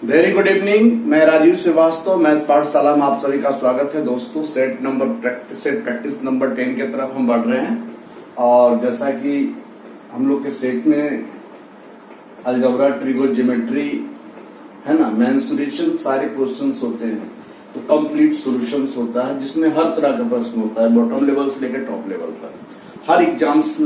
Very good evening. मैं Rajiv Srivastava, math पाठशाला में आप सभी का स्वागत है। दोस्तों, सेट प्रैक्टिस नंबर 10 की तरफ हम बढ़ रहे हैं। और जैसा कि हम लोग के सेट में अलजेब्रा, ट्रिगोनोमेट्री है ना, मेंसुरेशन सारे क्वेश्चंस होते हैं, तो कंप्लीट सॉल्यूशंस होता है जिसमें हर तरह का प्रश्न होता है, बॉटम लेवल से लेकर टॉप लेवल तक। हर एग्जाम्स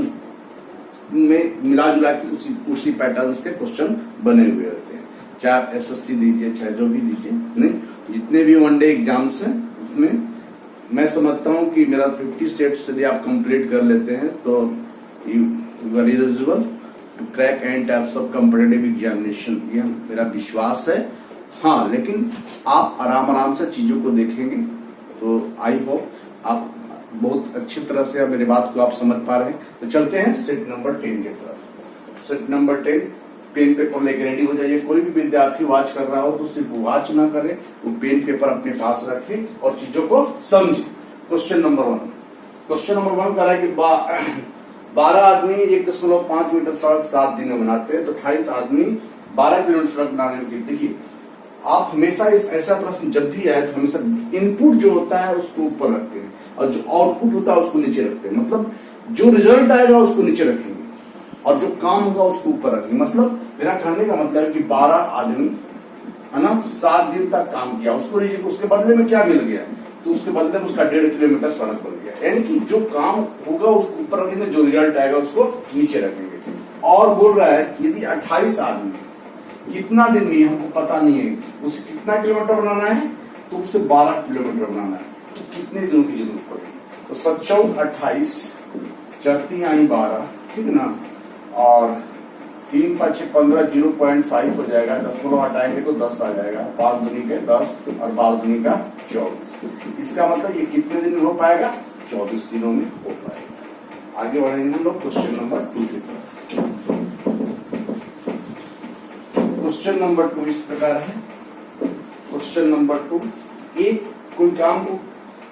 में मिला जुला के उसी पैटर्न्स के क्वेश्चन बने हुए होते हैं, चाहे आप एसएससी दीजिए चाहे जो भी दीजिए। नहीं, जितने भी वनडे एग्जाम्स हैं उसमें मैं समझता हूं कि मेरा 50 सेट्स यदि आप कंप्लीट कर लेते हैं तो you are eligible to crack any types of competitive examination, ये मेरा विश्वास है। हाँ, लेकिन आप आराम से चीजों को देखेंगे तो आई होप आप बहुत अच्छी तरह से मेरी बात को आप समझ पा रहे हैं। तो चलते हैं सेट नंबर 10 की तरफ। सेट नंबर 10, पेन पेपर लेकर रेडी हो जाइए। कोई भी विद्यार्थी वॉच कर रहा हो तो सिर्फ वॉच ना करे, वो पेन पेपर अपने पास रखे और चीजों को समझे। क्वेश्चन नंबर 1 कह रहा है कि 12 आदमी 1.5 मीटर सड़क 7 दिन में बनाते हैं, तो 28 आदमी 12 किलोमीटर सड़क बनाने में। देखिए, आप हमेशा ऐसा प्रश्न जब भी आए तो हमेशा इनपुट जो होता है उसको ऊपर रखते हैं और जो आउटपुट होता है उसको नीचे रखते हैं। मतलब जो रिजल्ट आएगा उसको नीचे रखेंगे और जो काम होगा उसको ऊपर रखेंगे। मतलब मेरा कहने का मतलब है कि 12 आदमी है ना 7 दिन तक काम किया, उसके बदले में क्या मिल गया, तो उसके बदले में उसका 1.5 किलोमीटर सड़क बन गया। यानी कि जो काम होगा उसको ऊपर रखेंगे, जो रिजल्ट आएगा उसको नीचे रखेंगे। और बोल रहा है कि यदि 28 आदमी कितना दिन में, हमको पता नहीं है उसे कितना किलोमीटर बनाना है, तो उसे 12 किलोमीटर बनाना है, तो कितने दिनों की जरूरत पड़ेगी। तो 7 28 चरती आई 12, ठीक है ना, और 3 5 15 0.5 हो जाएगा। 10 हटाएंगे तो 10 आ जाएगा। 5 दूनी के 10 और 12 दूनी का 24। इसका मतलब ये कितने दिन में हो पाएगा, 24 दिनों में हो पाएगा। आगे बढ़ेंगे हम लोग क्वेश्चन नंबर 2 की तरफ। क्वेश्चन नंबर 2 इस प्रकार है। क्वेश्चन नंबर 2, एक कोई काम को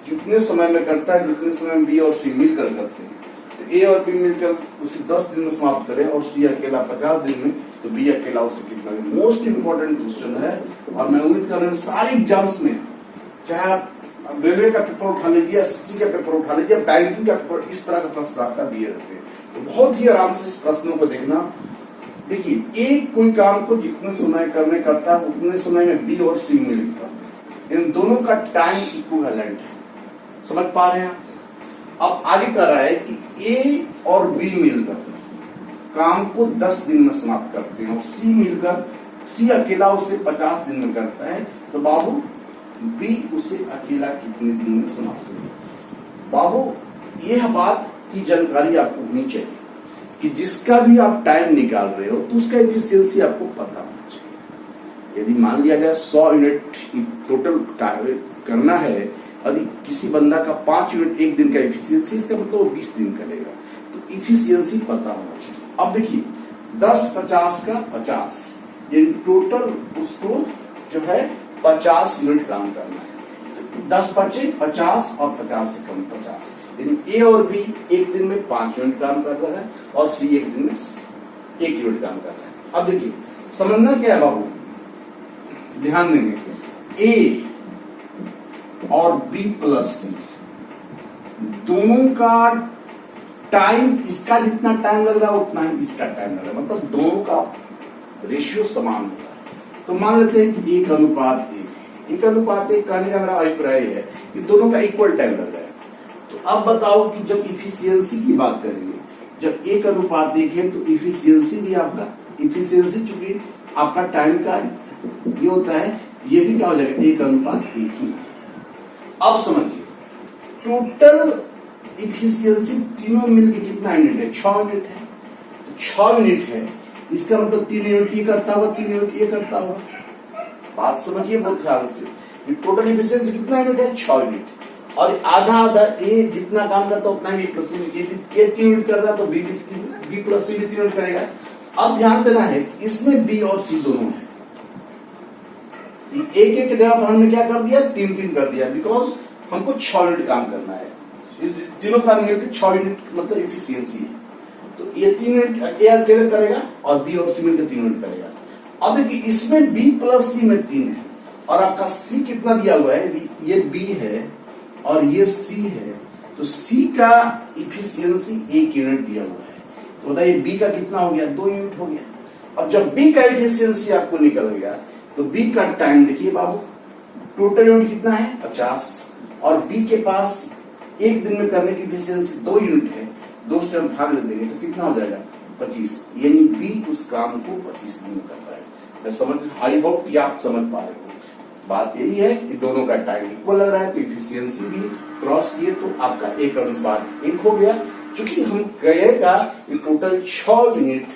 जितने समय में करता है, जितने समय में बी और सी मिलकर करते हैं, तो ए और बी मिलकर उसे 10 दिन में समाप्त करें और सी अकेला 50 दिन में, तो बी अकेला उसे कितना दिन। मोस्ट इंपोर्टेंट क्वेश्चन है और मैं उम्मीद कर रहा हूँ सारे एग्जाम्स में, चाहे आप रेलवे का पेपर उठा लीजिए, एसएससी का पेपर उठा लीजिए, बैंकिंग का पेपर, इस तरह का प्रश्न आपका दिए रहते हैं। तो बहुत ही आराम से इस प्रश्नों को देखना। देखिए, एक कोई काम को जितने समय करता है उतने समय में बी और सी मिलकर, इन दोनों का टाइम इक्विवेलेंट है। समझ पा रहे हैं? अब आगे कर रहा है कि ए और बी मिलकर काम को 10 दिन में समाप्त करते हैं और सी अकेला उसे 50 दिन में करता है, तो बाबू बी उसे अकेला कितने दिन में समाप्त करेगा। बाबू, यह बात की जानकारी आपको होनी चाहिए कि जिसका भी आप टाइम निकाल रहे हो तो उसका एफिशिएंसी आपको पता होना चाहिए। यदि मान लिया जाए 100 यूनिट टोटल करना है, यदि किसी बंदा का 5 यूनिट एक दिन का एफिशिएंसी, इसका मतलब वो 20 दिन करेगा, तो एफिशिएंसी पता होना चाहिए। अब देखिए, 10 50 का 50, ये टोटल उसको जो है 50 यूनिट काम करना है। 10 बचे 50 और 50 से कम 50। ए और बी एक दिन में 5 यूनिट काम कर रहा है और सी एक दिन में 1 यूनिट काम कर रहा है। अब देखिए, समझना क्या है बाबू, ध्यान देंगे, ए और बी प्लस सी दोनों का टाइम, इसका जितना टाइम लग रहा है उतना ही इसका टाइम लग रहा है, मतलब दोनों का रेशियो समान होता है। तो मान लेते हैं कि 1:1 कहने का मेरा अभिप्राय है कि दोनों का इक्वल टाइम लग रहा है। तो अब बताओ कि जब इफिशियंसी की बात करेंगे, जब 1:1 है तो इफिशियंसी भी आपका, इफिशियंसी चूंकि आपका टाइम का ये होता है, ये भी क्या हो जाएगा 1:1 ही। अब समझिए, टोटल इफिशियंसी तीनों मिलकर कितना यूनिट है, 6 यूनिट है। तो 6 यूनिट है, इसका मतलब 3 यूनिट ये करता हुआ, 3 यूनिट ये करता हुआ। बात समझिए बहुत ध्यान से, टोटल इफिशियंसी कितना यूनिट है, 6 यूनिट। और आधा ए जितना काम करता है उतना ही प्लस सी, ये 3 यूनिट कर रहा है तो बी प्लस सी भी 3 यूनिट करेगा। अब ध्यान देना है, इसमें बी और सी दोनों है। एक जगह पर हमने क्या कर दिया, 3 कर दिया, बिकॉज हमको 6 यूनिट काम करना है। तीनों काम मिलकर 6 यूनिट मतलब इफिशियंसी है। तो ये 3 यूनिट ए अकेले करेगा और बी और सी मिलकर 3 यूनिट करेगा। अब देखिए इसमें बी प्लस सी में 3 है और आपका सी कितना दिया हुआ है, ये बी है और ये सी है, तो सी का इफिशियंसी 1 यूनिट दिया हुआ है, तो बताइए बी का कितना हो गया, 2 यूनिट हो गया। अब जब बी का इफिशियंसी आपको निकल गया तो बी का टाइम देखिए बाबू, टोटल यूनिट कितना है 50 और बी के पास एक दिन में करने की इफिशियंसी 2 यूनिट है, 2 से हम भाग देंगे तो कितना हो जाएगा 25, यानी बी उस काम को 25 दिन में करता है। मैं समझ, आई होप कि आप समझ पा रहे हो। बात यही है कि दोनों का टाइम इक्वल लग रहा है तो इफिशियंसी भी क्रॉस किए तो आपका 1:1 हो गया। चूंकि हम कहेगा कि टोटल 6 यूनिट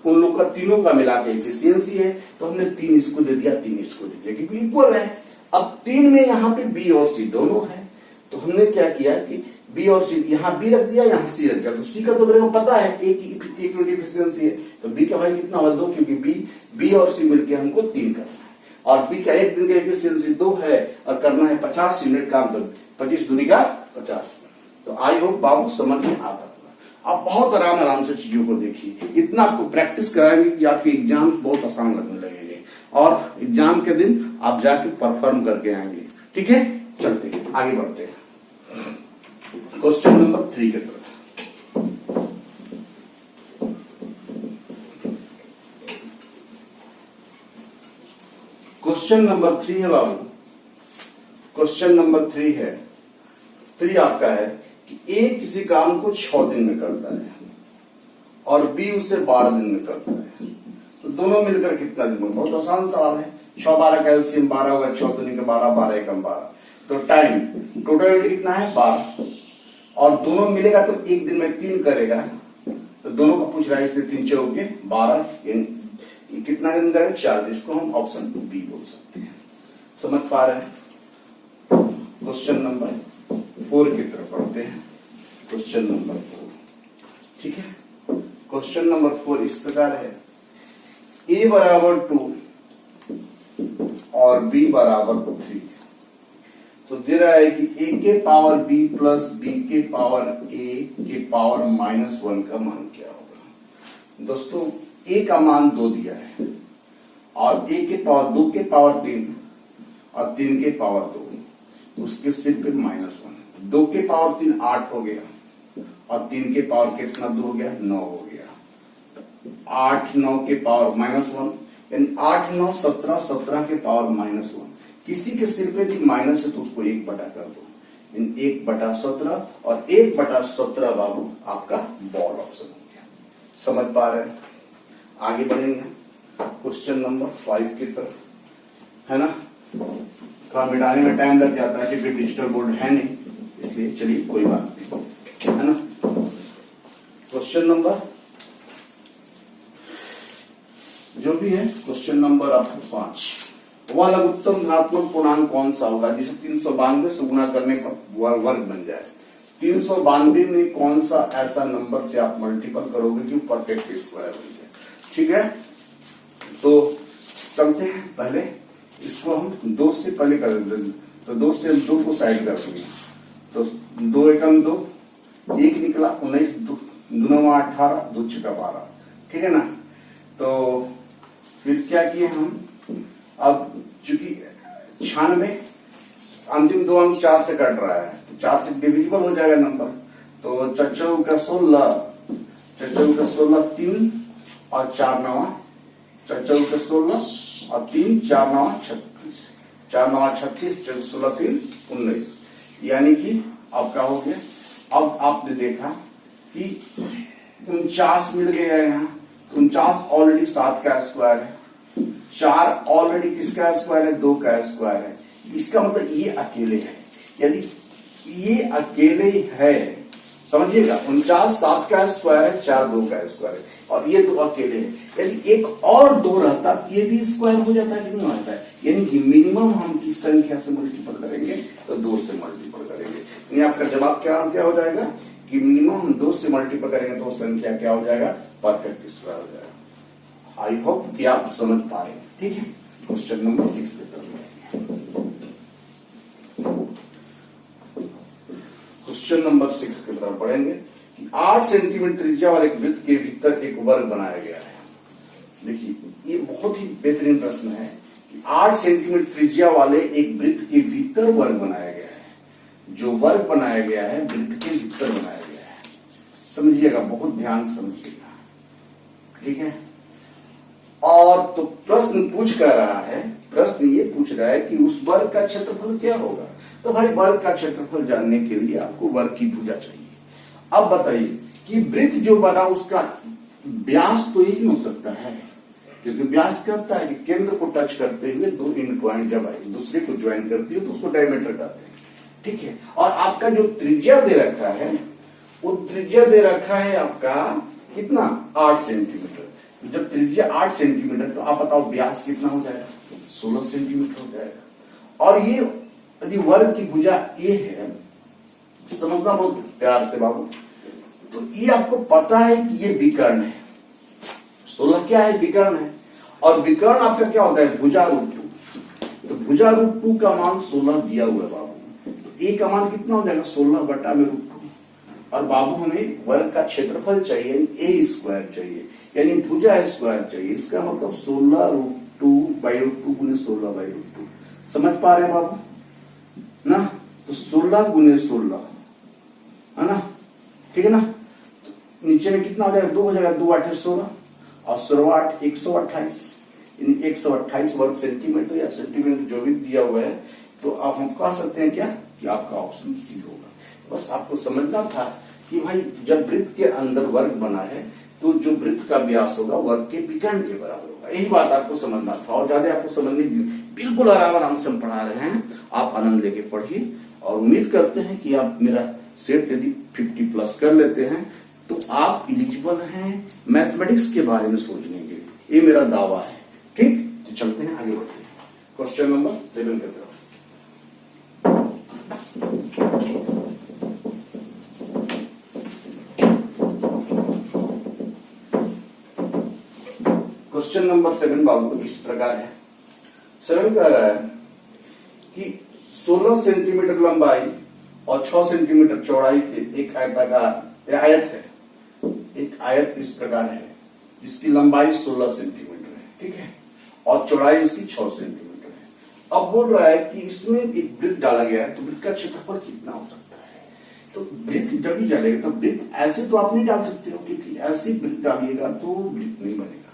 उन लोग का तीनों का मिला के इफिशियंसी है, तो हमने 3 इसको दे दिया 3 इसको दे दिया क्योंकि इक्वल है। अब 3 में यहाँ पे बी और सी दोनों है, तो हमने क्या किया कि बी और सी, यहाँ बी रख दिया यहाँ सी रख दिया, तो सी का तो मेरे को पता है एक यूनिट इफिशियंसी है, तो बी का भाई कितना होगा 2, क्योंकि बी और सी मिलके हमको 3 करना है और बी का एक दिन का इफिशियंसी 2 है और करना है 50 यूनिट काम, तो 25 दूनी का 50। तो आई होप बाबू समझ में आता होगा। आप बहुत आराम से चीजों को देखिए, इतना आपको प्रैक्टिस कराएंगे कि आपके एग्जाम बहुत आसान लगने लगेंगे और एग्जाम के दिन आप जाके परफॉर्म करके आएंगे। ठीक है, चलते हैं आगे बढ़ते हैं क्वेश्चन नंबर 3 की तरफ। क्वेश्चन नंबर 3 है बाबू, क्वेश्चन नंबर 3 है, 3 आपका है कि ए किसी काम को 6 दिन में करता है और बी उसे 12 दिन में करता है, तो दोनों मिलकर कितना दिन में, बहुत आसान सवाल है। 6 12 का एलसीएम 12 होगा, 6 दूनी का 12, 12 एकम 12, तो टाइम टोटल कितना है 12 और दोनों मिलेगा तो एक दिन में 3 करेगा, तो दोनों का पूछ रहा है इसलिए 3 चौके 12, कितना दिन करेगा 4, इसको हम ऑप्शन बी बोल सकते हैं। समझ पा रहे हैं। क्वेश्चन नंबर 4 की तरफ पढ़ते हैं। क्वेश्चन नंबर 4, ठीक है। क्वेश्चन नंबर 4 इस प्रकार है, a बराबर 2 और b बराबर 3, तो दे रहा है कि a के पावर b प्लस b के पावर a के पावर -1 का मान क्या होगा। दोस्तों a का मान 2 दिया है और a के पावर 2 के पावर 3 और 3 के पावर 2, उसके सिर पे -1, 2 के पावर 3 8 हो गया और 3 के पावर कितना 2 हो गया 9 हो गया, 8 9 के पावर -1, यानी 8 9 17, 17 के पावर -1, किसी के सिर पे भी माइनस है तो उसको 1 बटा कर दो, 1/17 और 1/17 बाबू आपका बॉल ऑप्शन हो गया। समझ पा रहे हैं। आगे बढ़ेंगे क्वेश्चन नंबर 5 की तरफ, है ना। थोड़ा मिटाने में टाइम लग जाता है क्योंकि डिजिटल बोर्ड है नहीं, इसलिए चलिए कोई बात नहीं, है ना। क्वेश्चन नंबर जो भी है, क्वेश्चन नंबर आपका 5, वह लघुत्तम धनात्मक पूर्णांक कौन सा होगा जिसे 392 से गुणा करने पर वर्ग बन जाए। 392 में कौन सा ऐसा नंबर से आप मल्टीपल करोगे जो परफेक्ट स्क्वायर हो जाए। ठीक है, तो चलते हैं, पहले इसको हम 2 से पहले कर देंगे, तो 2 से हम 2 को साइड कर देंगे, तो 2 एकम 2, 1 निकला 19, 2 9 18, 2 6 12, ठीक है ना। तो फिर क्या किए हम, अब चूंकि 96 अंतिम 2 अंक 4 से कट रहा है, तो 4 से डिविजिबल हो जाएगा नंबर, तो 4 का 16, 3 और 4 9, 4 का 16 और 3 4 9 36, 4 9 36, 16 3 19, यानी कि अब क्या हो गया, अब आपने देखा कि 49 मिल गया यहाँ, 49 ऑलरेडी 7 का स्क्वायर है, 4 ऑलरेडी किसका स्क्वायर है 2 का स्क्वायर है, इसका मतलब ये अकेले है। यदि ये अकेले है, समझिएगा 49 7 का स्क्वायर है, 4 2 का स्क्वायर है और ये 2 अकेले है, यदि एक और 2 रहता तो ये भी स्क्वायर हो जाता है कि नहीं होता है, यानी कि मिनिमम हम किस संख्या से मल्टीपल करेंगे तो 2 से मल्टीपल करेंगे, यानी आपका जवाब क्या हो जाएगा कि मिनिमम हम 2 से मल्टीपल करेंगे तो संख्या क्या हो जाएगा, परफेक्ट स्क्वायर हो जाएगा। आई होप कि आप समझ पाए। ठीक है, क्वेश्चन नंबर 6 पे क्वेश्चन नंबर 6 की तरफ पढ़ेंगे कि 8 सेंटीमीटर त्रिज्या वाले एक वृत्त के भीतर एक वर्ग बनाया गया है। देखिए ये बहुत ही बेहतरीन प्रश्न है कि 8 सेंटीमीटर त्रिज्या वाले एक वृत्त के भीतर वर्ग बनाया गया है। जो वर्ग बनाया गया है वृत्त के भीतर बनाया गया है। समझिएगा, बहुत ध्यान से समझिएगा, ठीक है। और तो प्रश्न पूछ कर रहा है, प्रश्न ये पूछ रहा है कि उस वर्ग का क्षेत्रफल क्या होगा। तो भाई वर्ग का क्षेत्रफल जानने के लिए आपको वर्ग की भुजा चाहिए। अब बताइए कि वृत्त जो बना उसका व्यास तो एक ही हो सकता है, क्योंकि व्यास कहता है कि केंद्र को टच करते हुए दो एंड पॉइंट जब एक दूसरे को ज्वाइन करती है तो उसको डायमीटर कहते हैं, ठीक है। और आपका जो त्रिज्या दे रखा है वो त्रिज्या दे रखा है आपका कितना, 8 सेंटीमीटर। जब त्रिज्या 8 सेंटीमीटर तो आप बताओ व्यास कितना हो जाएगा, 16 सेंटीमीटर हो जाएगा। और ये यदि वर्ग की भुजा ए है, समझना बहुत प्यार से बाबू, तो ये आपको पता है कि ये विकर्ण है। 16 क्या है, विकर्ण है। और विकर्ण आपका क्या होता है, भुजा रूट 2। तो भुजा रूट 2 का मान 16 दिया हुआ है बाबू। तो ए का मान कितना हो जाएगा, 16 बटा में रूट 2। और बाबू हमें वर्ग का क्षेत्रफल चाहिए, ए स्क्वायर चाहिए, यानी भुजा स्क्वायर चाहिए। इसका मतलब 16 रूट 2 बाई रूट 2 गुने 16 बाई रूट 2। समझ पा रहे हैं बाबू ना। तो 16 गुने 16 है ना, ठीक है ना। तो नीचे में कितना हो जाएगा, 2 हो जाएगा, 2 8 16 और 16 8 128, यानी 128 वर्ग सेंटीमीटर या सेंटीमीटर जो भी दिया हुआ है। तो आप हम कह सकते हैं क्या कि आपका ऑप्शन सी होगा। बस आपको समझना था कि भाई जब वृत्त के अंदर वर्ग बना है तो जो वृत्त का व्यास होगा वर्ग के विकर्ण के बराबर होगा। यही बात आपको समझना था, और ज्यादा आपको समझने की बिल्कुल आराम से हम पढ़ा रहे हैं। आप आनंद लेके पढ़िए और उम्मीद करते हैं कि आप मेरा सेट यदि 50 प्लस कर लेते हैं तो आप एलिजिबल हैं मैथमेटिक्स के बारे में सोचने के लिए, ये मेरा दावा है। ठीक, तो चलते हैं आगे बढ़ते हैं क्वेश्चन नंबर 7 की तरफ। क्वेश्चन नंबर 7 बाबू इस प्रकार है। 7 कह रहा है कि 16 सेंटीमीटर लंबाई और 6 सेंटीमीटर चौड़ाई के एक आयताकार आयत है। एक आयत इस प्रकार है जिसकी लंबाई 16 सेंटीमीटर है, ठीक है, और चौड़ाई उसकी 6 सेंटीमीटर है। अब बोल रहा है कि इसमें एक वृत्त डाला गया है, तो वृत्त का क्षेत्रफल कितना हो सकता है। तो वृत्त जब भी डालेगा तो वृत्त ऐसे तो आप नहीं डाल सकते हो, क्योंकि ऐसी वृत्त डालिएगा तो वृत्त नहीं बनेगा,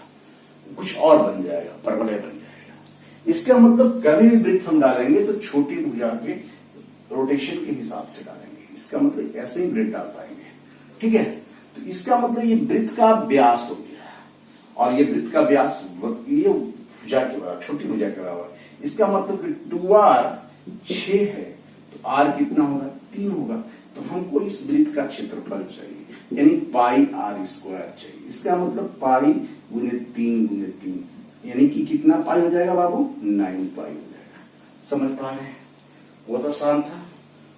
कुछ और बन जाएगा, परवलय बन जाएगा। इसका मतलब कभी भी वृत्त हम डालेंगे तो छोटी भुजा के रोटेशन के हिसाब से डालेंगे। इसका मतलब ऐसे ही वृत्त डाल पाएंगे, ठीक है। तो इसका मतलब ये वृत्त का व्यास हो गया, और ये वृत्त का व्यास ये भुजा के बराबर, छोटी भुजा के बराबर। इसका मतलब 2r 6 है, तो r कितना होगा, 3 होगा। तो हमको इस वृत्त का क्षेत्रफल चाहिए, यानी पाई r स्क्वायर चाहिए। इसका मतलब पाई गुने 3 गुने 3, यानी कि कितना पाई हो जाएगा बाबू, 9 पाई हो जाएगा। समझ पा रहे हैं, बहुत आसान था।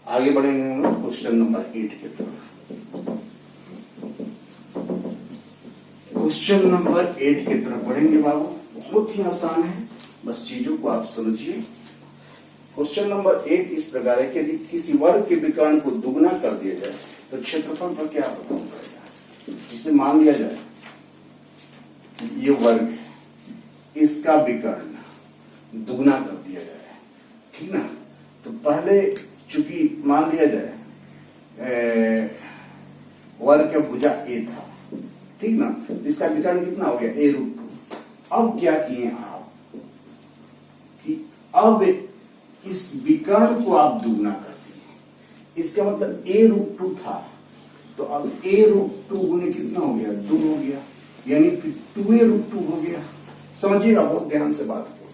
आगे बढ़ेंगे हम क्वेश्चन नंबर 8 की तरफ। क्वेश्चन नंबर 8 की तरफ बढ़ेंगे बाबू, बहुत ही आसान है, बस चीजों को आप समझिए। क्वेश्चन नंबर 8 इस प्रकार है कि यदि किसी वर्ग के विकर्ण को दुगना कर दिया जाए तो क्षेत्रफल पर क्या प्रभाव पड़ेगा। जिसे मान लिया जाए ये वर्ग है, इसका विकर्ण दुगना कर दिया जाए, ठीक ना। तो पहले चूंकि मान लिया जाए वर्ग का भुजा ए था, ठीक ना, तो इसका विकर्ण कितना हो गया, a रूट 2। अब क्या किए आप कि अब इस विकर्ण को आप दुगना कर दिए। इसका मतलब a रूट 2 था, तो अब a रूट 2 गुने कितना हो गया, 2 हो गया, यानी फिर 2a रूट 2 हो गया। समझिएगा बहुत ध्यान से बात को।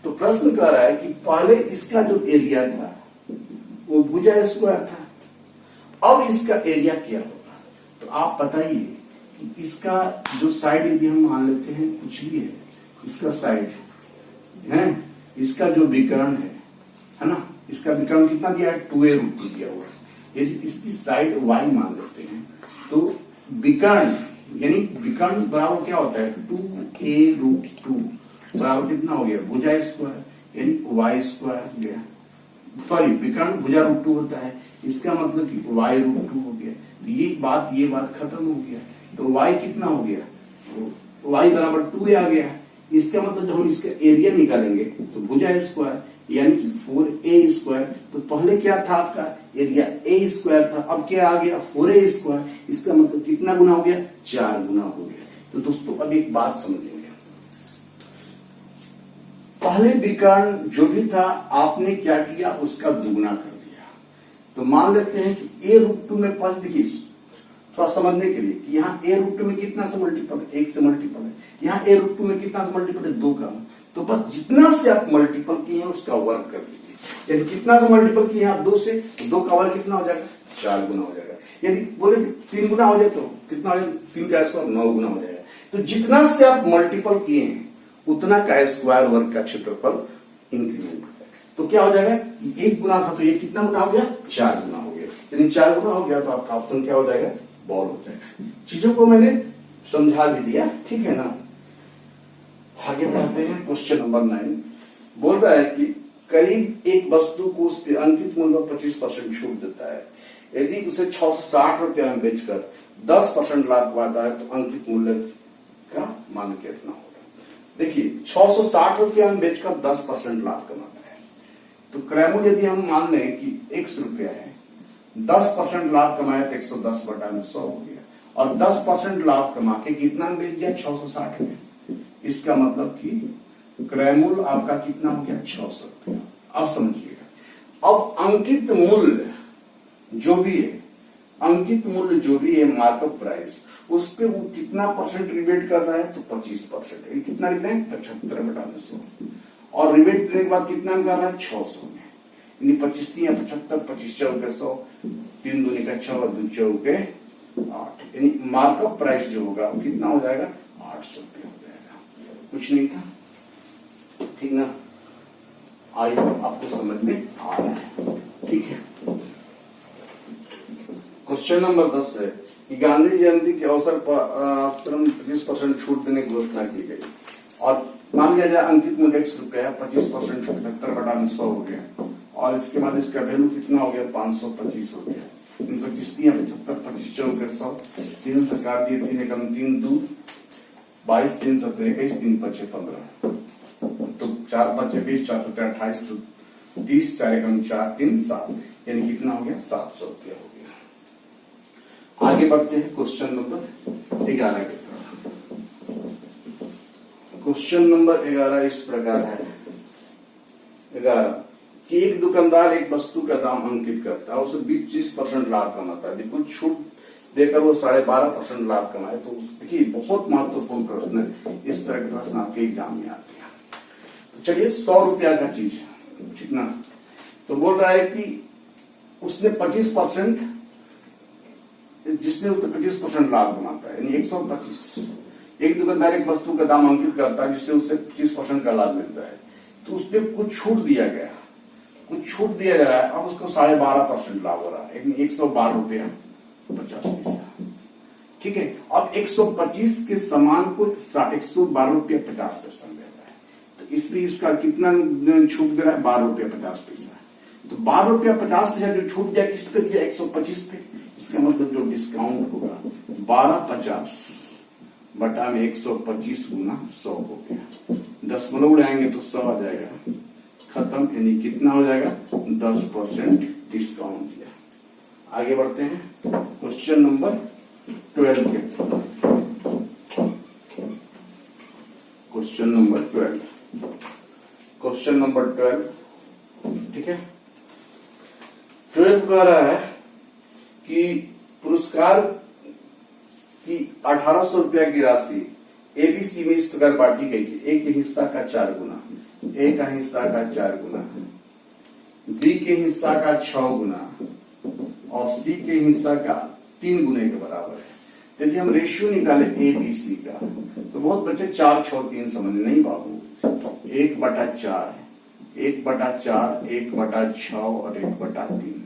तो प्रश्न कह रहा है कि पहले इसका जो एरिया था वो भुजा स्क्वायर था, अब इसका एरिया क्या होगा। तो आप बताइए कि इसका जो साइड यदि हम मान लेते हैं कुछ भी है, इसका साइड है, इसका जो विकर्ण है ना, इसका विकर्ण कितना दिया है, 2a रूट 2 दिया हुआ है। यदि इसकी साइड y मान लेते हैं तो विकर्ण यानी विकर्ण बराबर क्या होता है, 2a रूट 2 बराबर कितना हो गया, भुजा स्क्वायर, यानी y स्क्वायर गया। सॉरी, विकर्ण भुजा रूट 2 होता है, इसका मतलब कि y रूट 2 हो गया। ये बात खत्म हो गया। तो y कितना हो गया, तो y बराबर 2a आ गया, इसका मतलब जब हम इसका एरिया निकालेंगे तो भुजा स्क्वायर यानी कि 4a स्क्वायर। तो पहले क्या था आपका एरिया a स्क्वायर था, अब क्या आ गया 4a स्क्वायर। इसका मतलब कितना गुना हो गया 4 गुना हो गया। तो दोस्तों अब एक बात समझेंगे, पहले विकर्ण जो भी था आपने क्या किया उसका दुगुना कर दिया। तो मान लेते हैं कि a√2 में पहले देखिए थोड़ा समझने के लिए कि यहाँ a√2 में कितना से मल्टीपल है 1 से मल्टीपल है, यहाँ a√2 में कितना से मल्टीपल है 2 का। तो बस जितना से आप मल्टीपल किए हैं उसका वर्ग कर दीजिए। यदि कितना से मल्टीपल किए हैं आप 2 से, तो 2 का वर्ग कितना हो जाएगा 4 गुना हो जाएगा। यदि बोले 3 गुना हो जाए तो कितना हो जाएगा 3 का स्क्वायर 9 गुना हो जाएगा। तो जितना से आप मल्टीपल किए हैं उतना का स्क्वायर वर्ग का क्षेत्रफल इंक्रीमेंट होगा। तो क्या हो जाएगा 1 गुना था तो ये कितना गुना हो गया 4 गुना हो गया। यदि 4 गुना हो गया तो आपका ऑप्शन क्या हो जाएगा बॉल हो जाएगा। चीजों को मैंने समझा भी दिया, ठीक है ना। आगे बढ़ते हैं। क्वेश्चन नंबर 9 बोल रहा है कि करीब एक वस्तु को उस पे अंकित मूल्य में 25% छूट देता है। यदि उसे 660 रुपया में बेचकर 10% लाभ पाता है तो अंकित मूल्य का मान कितना होगा। देखिए 660 रुपया में बेचकर 10% लाभ कमाता है। तो क्रय मूल्य यदि हम मान लें कि 100 रुपया है, 10% लाभ कमाया तो 110 बटा में 100 हो गया, और 10% लाभ कमा के कितना में बेच दिया 660 में। इसका मतलब कि क्रय मूल्य आपका कितना हो गया 600 रुपया। अब समझिएगा, अब अंकित मूल्य जो भी है, अंकित मूल्य जो भी है मार्कअप प्राइस, उस पे वो कितना परसेंट रिबेट कर रहा है तो 25%। कितना लिखते हैं 75 बटा में 100, और रिबेट देने के बाद कितना में कर रहा है 600 में। यानी 25 या 75, 25 चौके 100, 3 दूनी का 6 और 2 चौके 8। यानी मार्कअप प्राइस जो होगा वो कितना हो जाएगा 800 रुपया हो जाएगा। कुछ नहीं था, ठीक ना। आज आपको समझ में आ रहा है, ठीक है। क्वेश्चन नंबर 10 है कि गांधी जयंती के अवसर पर आश्रम 25% छूट देने की घोषणा की गई, और मान लिया जाए अंकित मूल्य 100 रुपया है, 25% छूट 75 बटा में 100 हो गया, और इसके बाद इसका वैल्यू कितना हो गया 525 हो गया। 25 75, 25 चौके 100, 3 से काट दिए, 3 एकम 3 2 22, 3 7 21, 3 5 15, तो 4 5 20, 4 7 28, तो 30, 4 एकम 4 3 7, यानी कितना हो गया 700 रुपया हो गया। आगे बढ़ते हैं क्वेश्चन नंबर 11 की तरफ। क्वेश्चन नंबर 11 इस प्रकार है 11 कि एक दुकानदार एक वस्तु का दाम अंकित करता है, उसे 20% लाभ कमाता है, कुछ छूट देकर वो 12.5% लाभ कमाए। तो देखिए बहुत महत्वपूर्ण प्रश्न है, इस तरह के प्रश्न आपके एग्जाम में आते हैं। तो चलिए 100 रुपया का चीज है, ठीक ना। तो बोल रहा है कि उसने 25%, जिसने उसने 25% लाभ कमाता है, यानी 125। एक दुकानदार एक वस्तु का दाम अंकित करता है जिससे उसे 25% का लाभ मिलता है, तो उसपे कुछ छूट दिया गया, कुछ छूट दिया जा रहा है। अब उसको 12.5% लाभ हो रहा है, यानी 112 रुपया 50 पैसा, ठीक है। अब 125 के सामान को 112 रुपया 50 पैसा मिल रहा है, तो इसमें उसका कितना छूट दे रहा है 12 रुपया 50 पैसा। तो 12 रुपया 50 पैसा जो छूट दिया किस पे दिया 125 पे। इसका मतलब जो डिस्काउंट होगा 1250 बटा में 125 गुना 100 हो गया। दशमलव उड़ाएंगे तो 100 आ जाएगा, खत्म। यानी कितना हो जाएगा 10% डिस्काउंट दिया। आगे बढ़ते हैं क्वेश्चन नंबर 12 के। क्वेश्चन नंबर 12, क्वेश्चन नंबर 12, ठीक है। 12 कह रहा है कि पुरस्कार की 1800 रुपया की राशि एबीसी में इस प्रकार बांटी गई कि ए के हिस्सा का 4 गुना, ए का हिस्सा का 4 गुना, बी के हिस्सा का 6 गुना और सी के हिस्सा का 3 गुने के बराबर है। यदि हम रेशियो निकाले ए बी सी का तो बहुत बच्चे 4 6 3 समझ नहीं बाबू, 1/4, 1/4, 1/6 और 1/3।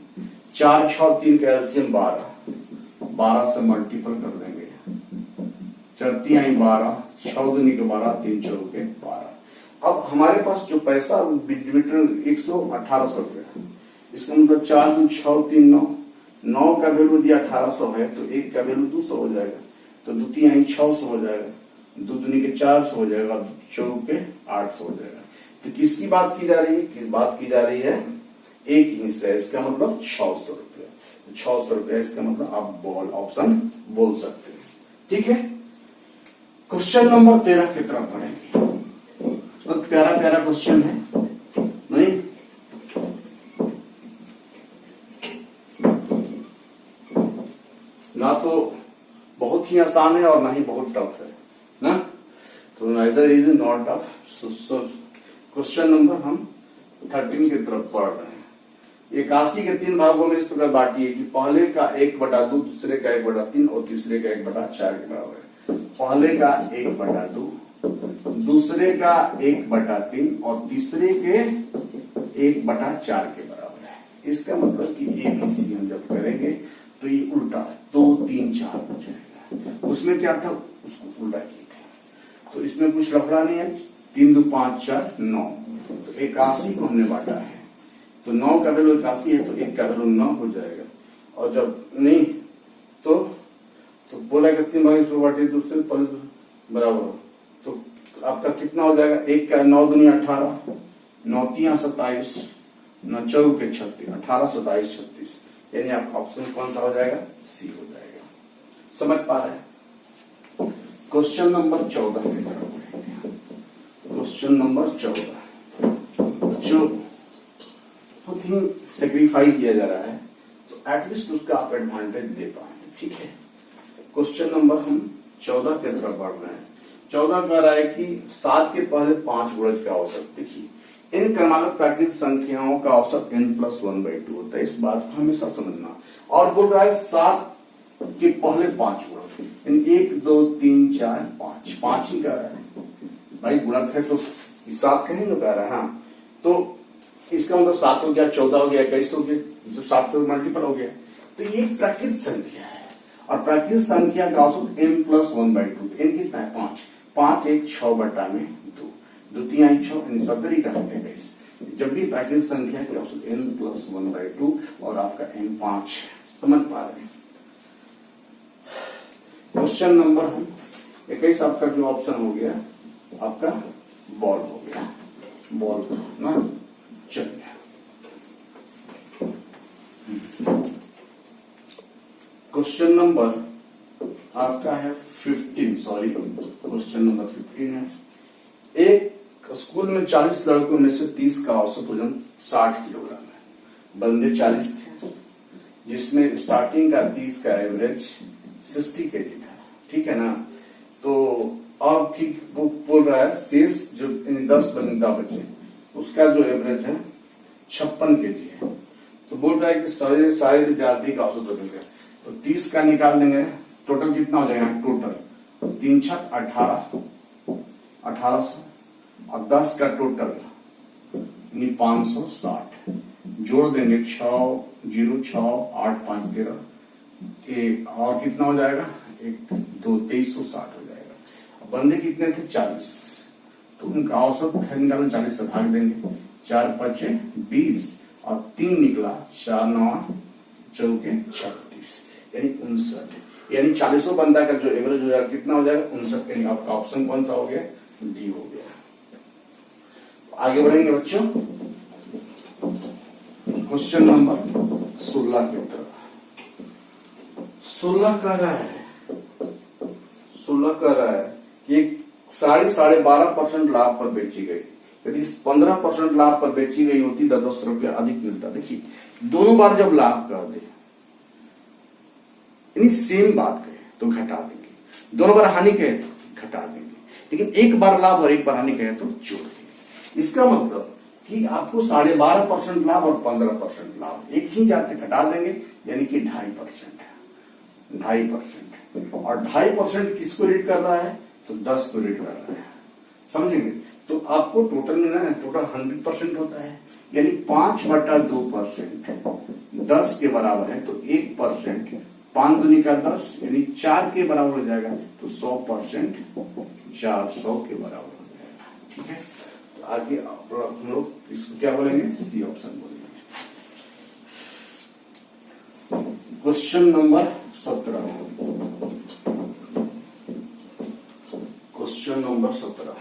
4 6 3 का एलसीएम 12 से मल्टीपल कर देंगे, 4 3 12, 6 दूनी के 12, 3 चौके 12। अब हमारे पास जो पैसा डिविडेंड 1800 रुपया, इसका मतलब 4 2 6 3 9, 9 का वैल्यू दिया 1800 है तो 1 का वैल्यू 200 हो जाएगा, तो 2 3 600 हो जाएगा, 2 दूनी के 400 हो जाएगा, चौके 800 हो जाएगा। तो किसकी बात की जा रही है? बात की जा रही है एक इंच है, इसका मतलब 600 रुपया। 600 रुपया इसका मतलब आप बॉल ऑप्शन बोल सकते हैं। ठीक है, क्वेश्चन नंबर 13 की तरफ बढ़ेंगे। बहुत तो प्यारा प्यारा क्वेश्चन है, नहीं? ना तो बहुत ही आसान है और ना ही बहुत टफ है ना, तो neither is not tough. Question number हम 13 की तरफ पढ़ रहे हैं। 81 के 3 भागों में इस प्रकार बांटिए कि पहले का 1/2, दूसरे का 1/3 और तीसरे का 1/4 के बराबर है। पहले का 1/2, दूसरे का 1/3 और तीसरे के 1/4 के बराबर है। इसका मतलब कि ABC हम जब करेंगे तो ये उल्टा 2, 3, 4 हो जाएगा। उसमें क्या था, उसको उल्टा किए थे, तो इसमें कुछ लफड़ा नहीं है। 3, 2, 5, 4, 9, तो 81 को हमने बांटा है, तो 9 का वैल्यू 81 है, तो 1 का वैल्यू 9 हो जाएगा। और जब नहीं तो बोला कि 3 भाग इसमें बांटे, दूसरे बराबर, तो आपका कितना हो जाएगा? 1 का 9 दूनी 18, 9 3 27, 9 4 36, 18 27 36, यानी आपका ऑप्शन कौन सा हो जाएगा? सी हो जाएगा। समझ पा रहे हैं? क्वेश्चन नंबर 14 की तरफ बढ़ेंगे। क्वेश्चन नंबर 14 जो बहुत ही सेक्रीफाई किया जा रहा है, तो एटलीस्ट उसका आप एडवांटेज ले पाएंगे। ठीक है, क्वेश्चन नंबर हम 14 की तरफ बढ़ रहे हैं। 14 कह रहा है कि 7 के पहले 5 गुणज का औसत। देखिए, इन क्रमागत प्राकृतिक संख्याओं का औसत n+1/2 होता है, इस बात को हमेशा समझना। और बोल रहा है 7 के पहले 5 गुणक, 1 2 3 4 5, 5 ही कह रहा है भाई। गुणक है तो 7 कहीं तो कह रहा है। हाँ, तो इसका मतलब 7 हो गया, 14 हो गया, 21 हो गया, जो 7 से मल्टीपल हो गया। तो ये प्राकृतिक संख्या है, और प्राकृतिक संख्या का औसत n+1/2। n कितना है? 5, 5 1 6/2, 2 3 6, यानी 70 का है 21। जब भी प्राकृतिक संख्या की औसत n+1/2 और आपका n 5। समझ पा रहे हैं? क्वेश्चन नंबर हम 21 आपका जो ऑप्शन हो गया आपका बॉल हो गया, बॉल ना चल गया। क्वेश्चन नंबर आपका है 15, सॉरी क्वेश्चन नंबर 15 है। एक स्कूल में 40 लड़कों में से 30 का औसत वजन 60 किलोग्राम है। बंदे 40 थे, जिसमें स्टार्टिंग का 30 का एवरेज 60 kg था। ठीक है ना, तो अब ठीक वो बोल रहा है शेष जो 10 बंदा बचे, उसका जो एवरेज है 56 kg है। तो बोल रहा है कि सारे विद्यार्थी का औसत वजन है, तो 30 का निकाल देंगे, टोटल कितना हो जाएगा? टोटल 3 6 18, 1800, और 10 का टोटल 560, जोड़ देंगे 6 0 6 8 5 13, और कितना हो जाएगा? 1 2 2360 हो जाएगा। बंदे कितने थे? 40, तो उनका औसत निकालना 40 से भाग देंगे, 4 5 20 और 3 निकला, 4 9 4 36, यानी 59। यानी 40 बंदा का जो एवरेज हो जाएगा कितना हो जाएगा? 59। यानी आपका ऑप्शन कौन सा हो गया? डी हो गया। तो आगे बढ़ेंगे बच्चों क्वेश्चन नंबर 16 की तरफ। 16 कह रहा है कि एक साड़ी 12.5% लाभ पर बेची गई, यदि 15% लाभ पर बेची गई होती तो 10 रुपया अधिक मिलता। देखिए, दोनों बार जब लाभ कह दे, यानी सेम बात कहे तो घटा देंगे, दोनों बार हानि कहे तो घटा देंगे, लेकिन एक बार लाभ और एक बार हानि कहे तो जोड़ देंगे। इसका मतलब कि आपको 12.5% लाभ और 15% लाभ एक ही जाते घटा देंगे, यानी कि 2.5%। 2.5%, और 2.5% किसको रीड कर रहा है? तो 10 को रीड कर रहा है। समझेंगे? तो आपको टोटल में ना टोटल 100% होता है, यानी 5/2% 10 के बराबर है, तो 1%, 5 दूनी का 10, यानी 4 के बराबर हो जाएगा, तो 100% 400 के बराबर हो जाएगा। ठीक है, तो आगे हम लोग इसको क्या बोलेंगे? सी ऑप्शन बोलेंगे। Question number 17। क्वेश्चन नंबर 17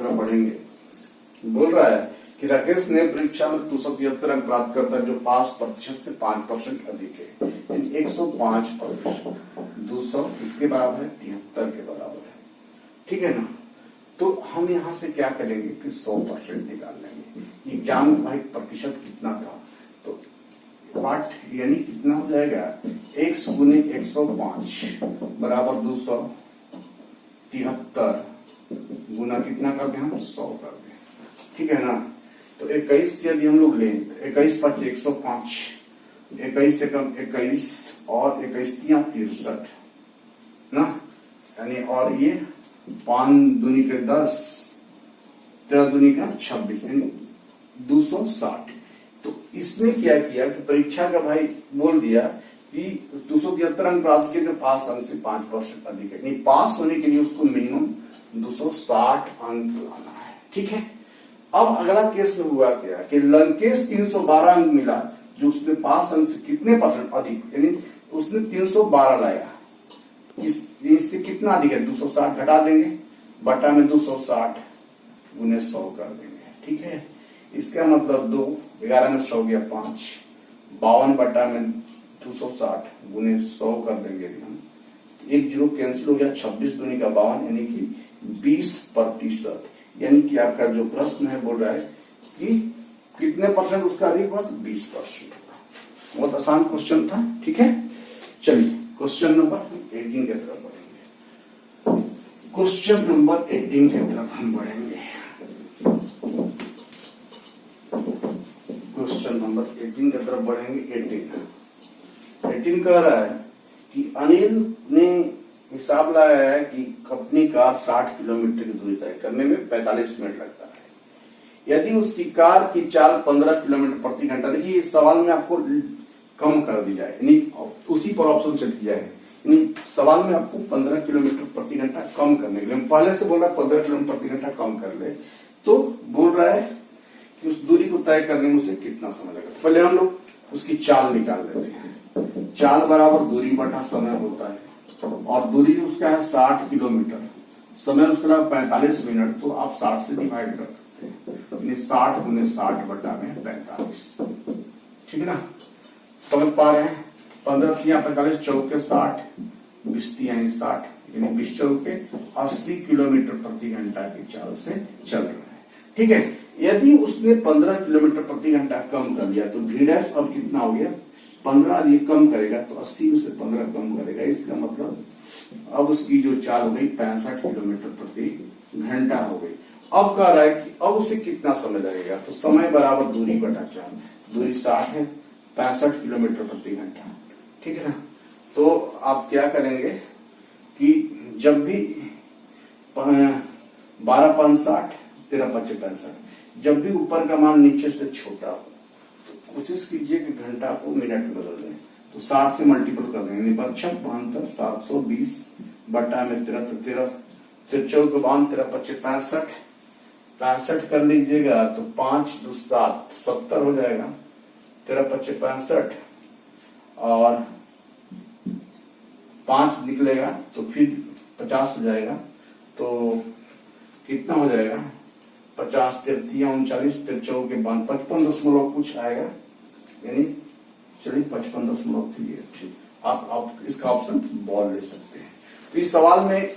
तरफ बढ़ेंगे। बोल रहा है कि राकेश ने परीक्षा में 273 अंक प्राप्त करता है जो पास प्रतिशत से 5% अधिक है। 105%, 200 इसके बराबर है, 73 के बराबर है। ठीक है ना। तो हम यहाँ से क्या करेंगे कि 100% निकाल लेंगे। एग्जाम का भाई प्रतिशत कितना था, तो 8 यानी कितना हो जाएगा, x गुने 105 बराबर 273 गुना कितना कर दे हम 100 कर दे। ठीक है ना। तो 21 यदि हम लोग लें तो 21 5 105, 21 से कम 21 और 21 63 ना, यानी और ये 5 दूनी के 10, 13 दूनी का 26 यानी 260। तो इसने क्या किया कि परीक्षा का भाई बोल दिया कि 273 अंक प्राप्त किए जो पास अंक से 5% अधिक है, नहीं पास होने के लिए उसको मिनिमम 260 अंक लाना है। ठीक है। अब अगला केस में हुआ क्या कि लंकेश 312 अंक मिला जो उसने पास अंक से कितने परसेंट अधिक, यानी उसने 312 लाया, इससे कितना अधिक है 260 घटा देंगे, बटा में 260 गुने 100 कर देंगे। ठीक है। इसका मतलब 2, 11 में 100 गया 5, 52 बटा में 260 गुने 100 कर देंगे हम, एक जीरो कैंसिल हो गया, 26 दूनी का 52 यानी कि 20%। यानी कि आपका जो प्रश्न है बोल रहा है कि कितने परसेंट उसका अधिक हुआ, तो 20% होगा। बहुत आसान क्वेश्चन था। ठीक है। चलिए क्वेश्चन नंबर 18 की तरफ बढ़ेंगे। क्वेश्चन नंबर 18 की तरफ हम बढ़ेंगे। क्वेश्चन नंबर 18 की तरफ बढ़ेंगे। 18 कह रहा है कि अनिल ने हिसाब लगाया है कि अपनी कार 60 किलोमीटर की दूरी तय करने में 45 मिनट लगता है। यदि उसकी कार की चाल 15 किलोमीटर प्रति घंटा, देखिए इस सवाल में आपको कम कर दी जाए, यानी उसी पर ऑप्शन सेट किया है, यानी सवाल में आपको 15 किलोमीटर प्रति घंटा कम करने के लिए, पहले से बोल रहा है 15 किलोमीटर प्रति घंटा कम कर ले, तो बोल रहा है कि उस दूरी को तय करने में उसे कितना समय लगेगा। पहले हम लोग उसकी चाल निकाल लेते हैं। चाल बराबर दूरी बटा समय होता है, और दूरी उसका है 60 किलोमीटर, समय उसका लगा 45 मिनट, तो आप 60 से डिवाइड कर सकते हैं, 60 गुने 60 बटा में 45। ठीक है ना। समझ पा रहे हैं। 15 45 चौके 60, 20 60, यानी 20 चौके 80 किलोमीटर प्रति घंटा की चाल से चल रहा है। ठीक है। यदि उसने 15 किलोमीटर प्रति घंटा कम कर दिया तो डी डैश अब कितना हो गया, 15 यदि कम करेगा तो 80 में से 15 कम करेगा, इसका मतलब अब उसकी जो चाल हो गई 65 किलोमीटर प्रति घंटा हो गई। अब कह रहा है कि अब उसे कितना समय लगेगा, तो समय बराबर दूरी बटा चाल, दूरी 60 है, 65 किलोमीटर प्रति घंटा। ठीक है ना। तो आप क्या करेंगे कि जब भी 12 5 60, 13 5 65, जब भी ऊपर का मान नीचे से छोटा हो तो कोशिश कीजिए कि घंटा को मिनट में बदल दें, तो 60 से मल्टीपल कर देंगे, 72 720 बटा में 13, तो 13 53 को 13 25 65, 65 कर लीजिएगा तो 5 2 7 70 हो जाएगा, 13 25 65 और 5 निकलेगा तो फिर 50 हो जाएगा, तो कितना हो जाएगा 50 33 39 53 के बाद 55 कुछ आएगा, यानी चलिए 55.38। आप इसका ऑप्शन बॉल ले सकते हैं। तो इस सवाल में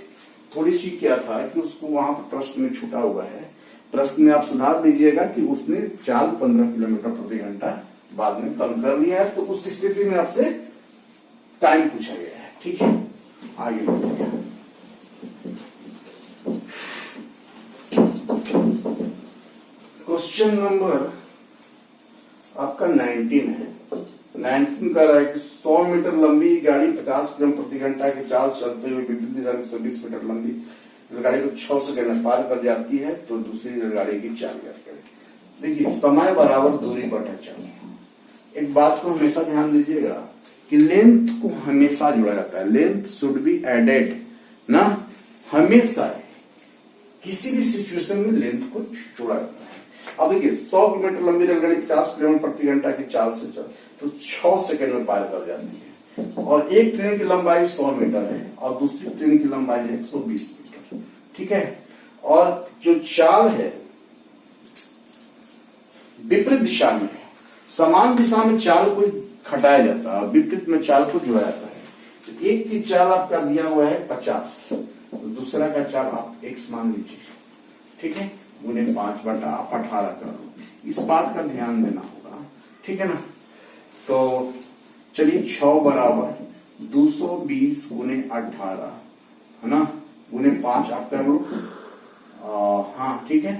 थोड़ी सी क्या था कि उसको वहां पर प्रश्न में छूटा हुआ है, प्रश्न में आप सुधार दीजिएगा कि उसने चाल 15 किलोमीटर प्रति घंटा बाद में कम कर लिया है, तो उस स्थिति में आपसे टाइम पूछा गया है। ठीक है। आगे बढ़ते हैं। क्वेश्चन नंबर आपका 19 है। 19 कह रहा है कि 100 मीटर लंबी गाड़ी 50 किलोमीटर प्रति घंटा की चाल चलते हुए विद्युत दिशा में 120 मीटर लंबी रेलगाड़ी को 6 सेकंड में पार कर जाती है, तो दूसरी रेलगाड़ी की चाल ज्ञात करें। देखिए समय बराबर दूरी बटा चाल। एक बात को हमेशा ध्यान दीजिएगा कि लेंथ को हमेशा जोड़ा जाता है, लेंथ शुड बी एडेड ना, हमेशा किसी भी सिचुएशन में लेंथ को जोड़ा जाता है। अब देखिए 100 किलोमीटर लंबी रेलगाड़ी 50 किलोमीटर प्रति घंटा की चाल से चल तो 6 सेकंड में पार कर जाती है, और एक ट्रेन की लंबाई 100 मीटर है और दूसरी ट्रेन की लंबाई है 120 मीटर। ठीक है। और जो चाल है विपरीत दिशा में है, समान दिशा में चाल को घटाया जाता है और विपरीत में चाल को जोड़ा जाता है। तो एक की चाल आपका दिया हुआ है 50, तो दूसरा का चाल आप x मान लीजिए, ठीक है, गुने 5 बटा आप 18 कर लो। इस बात का ध्यान देना होगा, ठीक है ना। तो चलिए 6 बराबर 220 गुने 18 है ना, गुने 5 आप कर लो। हाँ ठीक है,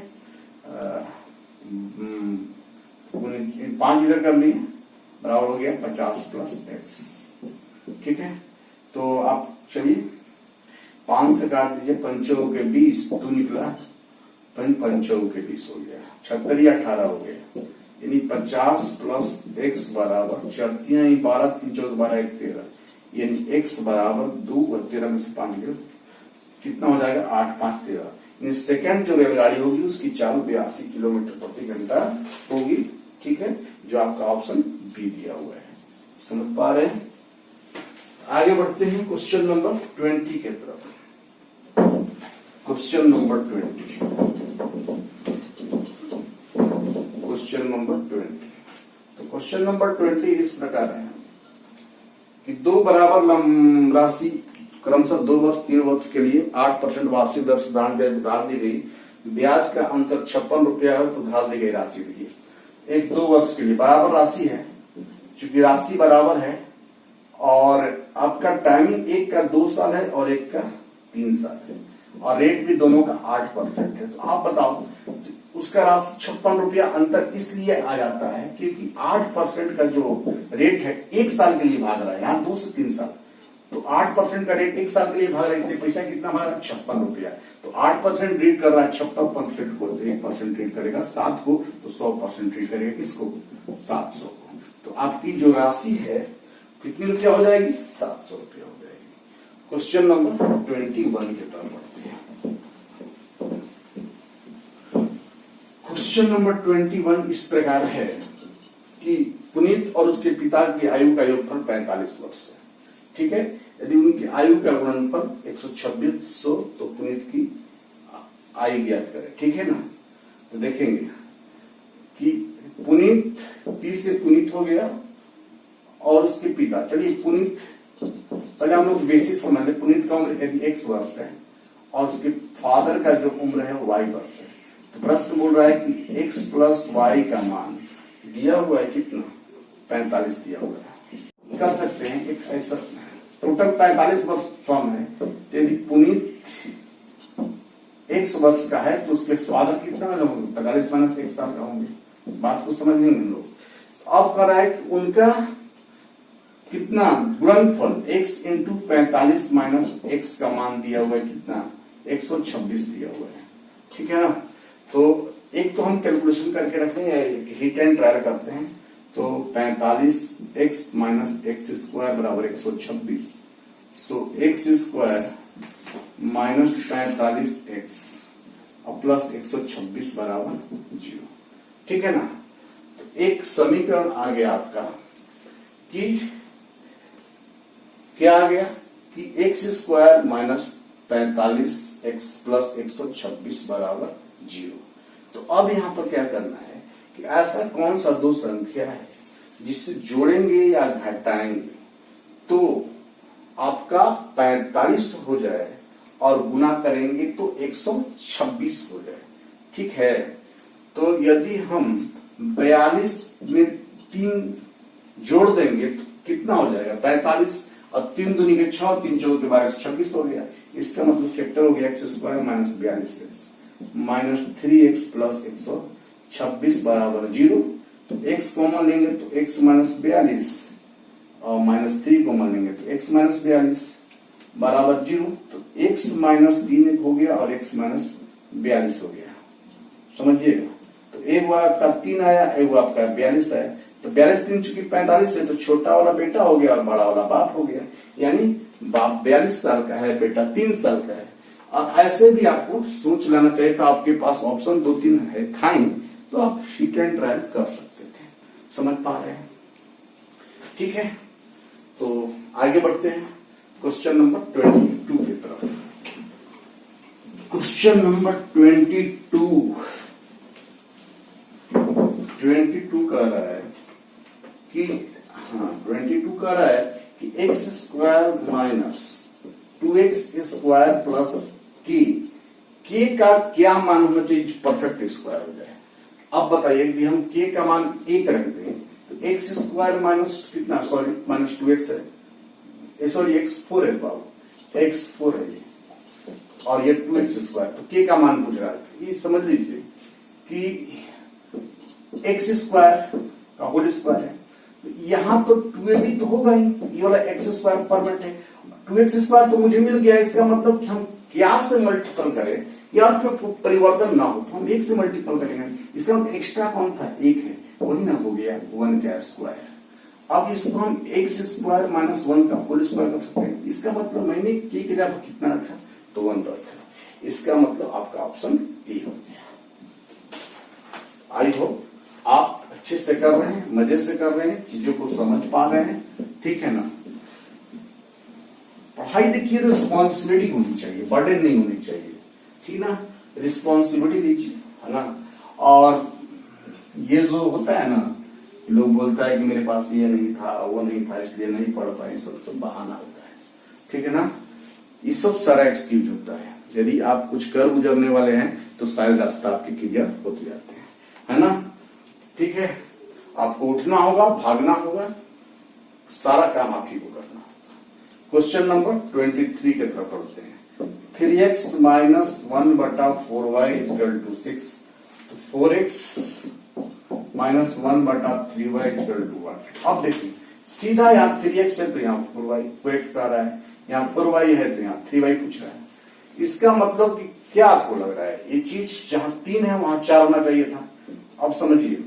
5 इधर कर लिए, बराबर हो गया 50 प्लस x, ठीक है। तो आप चलिए 5 से काट दीजिए, 5 के 20 तो निकला, 5 के 20 हो गया, 76 या 18 हो गया, यानी 50 प्लस x बराबर 4 12 3 14 12 1 13, यानी x बराबर 2 और 13 में से 5 निकल कितना हो जाएगा 8 5 13। सेकेंड जो रेलगाड़ी होगी उसकी चाल 82 किलोमीटर प्रति घंटा होगी, ठीक है, जो आपका ऑप्शन बी दिया हुआ है। समझ पा रहे हैं। आगे बढ़ते हैं क्वेश्चन नंबर 20 के तरफ। Question number 20, question number 20। तो क्वेश्चन नंबर 20 इस प्रकार है कि दो बराबर राशि क्रमशः 2 वर्ष 3 वर्ष के लिए 8% वार्षिक दर से उधार दी गई, ब्याज का अंतर 56 रुपया है, तो उधार दी गई राशि देखिए। एक 2 वर्ष के लिए बराबर राशि है, चूंकि राशि बराबर है और आपका टाइमिंग एक का 2 साल है और एक का 3 साल है और रेट भी दोनों का 8% है। तो आप बताओ उसका राशि 56 रुपया अंतर इसलिए आ जाता है क्योंकि 8% का जो रेट है 1 साल के लिए भाग रहा है, यहाँ 2 से 3 साल, तो 8% का रेट 1 साल के लिए भाग रहा है, इसलिए पैसा कितना भाग रहा है 56 रुपया। तो 8% रीड कर रहा है 56% को, तो 1% रीड करेगा 7 को, तो 100% रीड करेगा किसको 700 को। तो आपकी जो राशि है कितनी रुपया हो जाएगी 700 रुपया हो जाएगी। क्वेश्चन नंबर 21 की तरफ बढ़ते हैं। क्वेश्चन नंबर 21 इस प्रकार है कि पुनीत और उसके पिता की आयु का योगफल 45 वर्ष है, ठीक है। यदि उनकी आयु का गुणनफल 126 तो पुनीत की आयु ज्ञात करें, ठीक है ना। तो देखेंगे कि पुनीत 30 से पुनीत हो गया और उसके पिता, चलिए पुनीत पहले हम लोग बेसिस समझ ले। पुनीत का उम्र यदि x वर्ष है और उसके फादर का जो उम्र है वो y वर्ष है, तो प्रश्न बोल रहा है कि x प्लस y का मान दिया हुआ है कितना 45 दिया हुआ है। कर सकते हैं एक ऐसा, टोटल 45 वर्ष फॉर्म है, तो यदि पुनीत x वर्ष का है तो उसके फादर कितना होंगे 45 माइनस 1 साल का होंगे। बात को समझेंगे हम लोग। अब कर रहा है कि उनका कितना गुणनफल x इंटू 45 माइनस x का मान दिया हुआ है कितना 126 दिया हुआ है, ठीक है ना। तो एक तो हम कैलकुलेशन करके रखते हैं, हिट एंड ट्रायल करते हैं। तो 45x माइनस एक्स स्क्वायर बराबर 126, सो एक्स स्क्वायर माइनस 45x और प्लस 126 बराबर 0, ठीक है ना। तो एक समीकरण आ गया आपका कि क्या आ गया कि x square minus 45x plus 126 बराबर 0। तो अब यहां पर क्या करना है कि ऐसा कौन सा दो संख्या है जिससे जोड़ेंगे या घटाएंगे तो आपका 45 हो जाए और गुना करेंगे तो 126 हो जाए, ठीक है। तो यदि हम 42 में 3 जोड़ देंगे तो कितना हो जाएगा 45 और 3 दूनी के 6, 3 चौके के 12 126 हो गया। इसका मतलब फैक्टर हो गया x square minus 42x minus 3x plus 126 बराबर 0। तो x कॉमन लेंगे तो x माइनस 42 और माइनस 3 कॉमन लेंगे तो x माइनस 42 बराबर 0। तो x माइनस 3 हो गया और x माइनस 42 हो गया, समझिएगा। तो एक बार आपका 3 आया, एक बार आपका 42 आया। तो 42 3 चूंकि 45 है तो छोटा वाला बेटा हो गया और बड़ा वाला बाप हो गया, यानी बाप 42 साल का है, बेटा 3 साल का है। और ऐसे भी आपको सोच लेना चाहिए था, आपके पास ऑप्शन 2-3 है था ही, तो आप हिट एंड ट्रायल कर सकते थे। समझ पा रहे हैं, ठीक है। तो आगे बढ़ते हैं क्वेश्चन नंबर 22 की तरफ। क्वेश्चन नंबर 22 कह रहा है कि 22 कह रहा है कि x square minus 2x square plus के का क्या मान होना चाहिए परफेक्ट स्क्वायर हो जाए। अब बताइए कि हम के का मान 1 रख दें तो एक्स स्क्वायर माइनस कितना, सॉरी माइनस 2x है, सॉरी x4 है बाबू, x4 है ये, और ये 2x स्क्वायर, तो के का मान पूछ रहा है। ये समझ लीजिए कि एक्स स्क्वायर का होल स्क्वायर है, तो यहां तो 2a भी तो होगा ही, ये वाला एक्स स्क्वायर परमानेंट है, 2x स्क्वायर तो मुझे मिल गया। इसका मतलब कि हम क्या से मल्टीपल करें या फिर परिवर्तन ना हो तो हम 1 से मल्टीपल करेंगे। इसका मतलब एक्स्ट्रा कौन था, 1 है, वही ना हो गया 1 का स्क्वायर। अब इसको हम एक्स स्क्वायर माइनस 1 का होल स्क्वायर कर सकते हैं। इसका मतलब मैंने के की जगह कितना रखा, तो 1 रखा। इसका मतलब आपका ऑप्शन ए हो गया। आई होप आप अच्छे से कर रहे हैं, मजे से कर रहे हैं, चीजों को समझ पा रहे हैं, ठीक है ना। पढ़ाई देखिए रिस्पॉन्सिबिलिटी होनी चाहिए, बर्डन नहीं होनी चाहिए, ठीक ना। रिस्पॉन्सिबिलिटी लीजिए, है ना। और ये जो होता है ना, लोग बोलता है कि मेरे पास ये नहीं था, वो नहीं था, इसलिए नहीं पढ़ पाए, सब बहाना होता है, ठीक है ना। ये सब सारा एक्सक्यूज होता है। यदि आप कुछ कर गुजरने वाले हैं तो सारे रास्ता आपके क्लियर होते जाते हैं, है ना। ठीक है, आपको उठना होगा, भागना होगा, सारा काम आप ही को करना। क्वेश्चन नंबर 23 की तरफ पढ़ते हैं। 3x minus 1/4y equal to 6, 4x minus 1/3y equal to 1। अब देखिए सीधा यहाँ 3x है तो यहाँ 4y, 4x का आ रहा है, यहाँ 4y है तो यहाँ 3y पूछ रहा है। इसका मतलब कि क्या आपको लग रहा है, ये चीज जहां 3 है वहां 4 होना चाहिए था। अब समझिए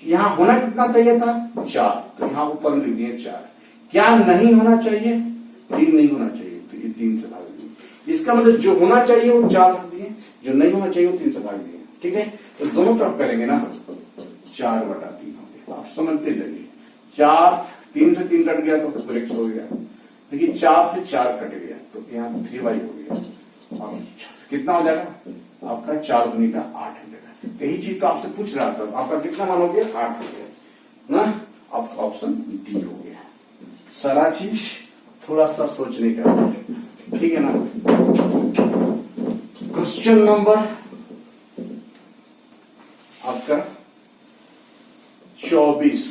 यहां होना कितना चाहिए था, 4, तो यहां ऊपर लिख दिए 4। क्या नहीं होना चाहिए, 3 नहीं होना चाहिए, तो ये 3 से भाग दिए। इसका मतलब जो होना चाहिए वो 4 रख दिए, जो नहीं होना चाहिए वो 3 से भाग दिए, ठीक है। तो दोनों तरफ करेंगे ना, 4/3 हो गया। आप समझते जाइए, 4 3 से 3 कट गया तो 4x हो गया। देखिए 4 से 4 कट गया तो यहाँ 3y हो गया। अब कितना हो जाएगा आपका, 4 दूनी का 8 हो जाएगा। यही चीज तो आपसे पूछ रहा था, आपका कितना मान हो गया, 8 हो गया ना। आपका ऑप्शन डी हो गया। सारा चीज थोड़ा सा सोचने का है, ठीक है ना। क्वेश्चन नंबर आपका 24,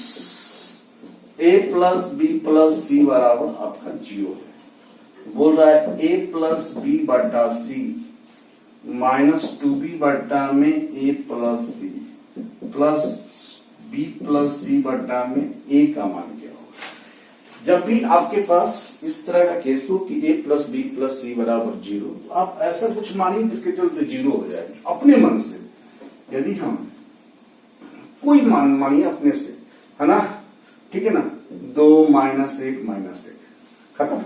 a प्लस बी प्लस सी बराबर आपका 0 है। बोल रहा है a प्लस बी बटा सी माइनस 2b बटा में a plus c plus b प्लस सी बटा में a का मान क्या होगा। जब भी आपके पास इस तरह का केस हो कि a प्लस बी प्लस सी बराबर 0, तो आप ऐसा कुछ मानिए जिसके चलते 0 हो जाए अपने मन से। यदि हम कोई मान मानिए अपने से, है ना, ठीक है ना। 2 - 1 - 1 खत्म।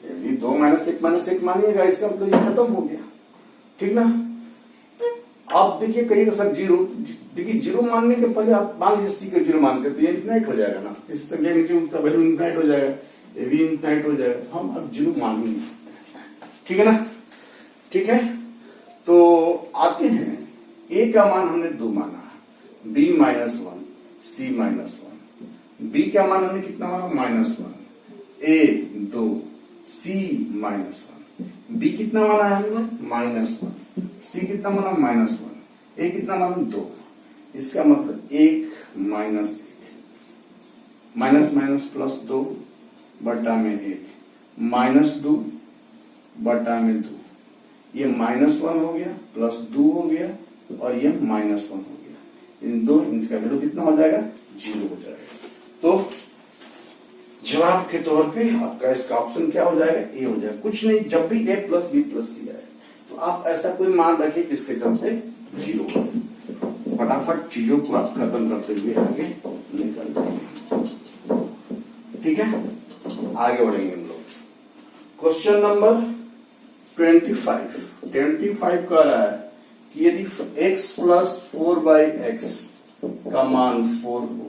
यदि 2 - 1 - 1 मानिएगा, इसका मतलब ये खत्म हो गया, ठीक ना। आप देखिए कहीं सर 0, देखिए 0 मानने के पहले आप मान लीजिए सी को 0 मानते तो ये इन्फिनाइट हो जाएगा ना, इस संख्या नीचे उसका वैल्यू इन्फिनाइट हो जाएगा, ये भी इन्फिनाइट हो जाएगा। तो हम अब 0 मान ही नहीं सकते, ठीक है ना। ठीक है, तो आते हैं a का मान हमने 2 माना, b - 1 c - 1, b का मान हमने कितना माना, -1, a 2 c - 1, b कितना माना है हमने, -1, c कितना माना, -1, a कितना माना, 2। इसका मतलब 1 - 1 माइनस प्लस 2 बटा में 1 -2 बटा में 2, ये -1 हो गया प्लस 2 हो गया और ये -1 हो गया। इन दो इनका वैल्यू कितना हो जाएगा, 0 हो जाएगा। तो जवाब के तौर पे आपका इसका ऑप्शन क्या हो जाएगा, ए हो जाएगा। कुछ नहीं, जब भी a प्लस बी प्लस सी आए तो आप ऐसा कोई मान रखिए जिसके चलते 0 हो। फटाफट चीजों को आप खत्म करते हुए आगे निकल जाएंगे, ठीक है। आगे बढ़ेंगे हम लोग। क्वेश्चन नंबर 25 कह रहा है कि यदि x प्लस 4/x का मान 4 हो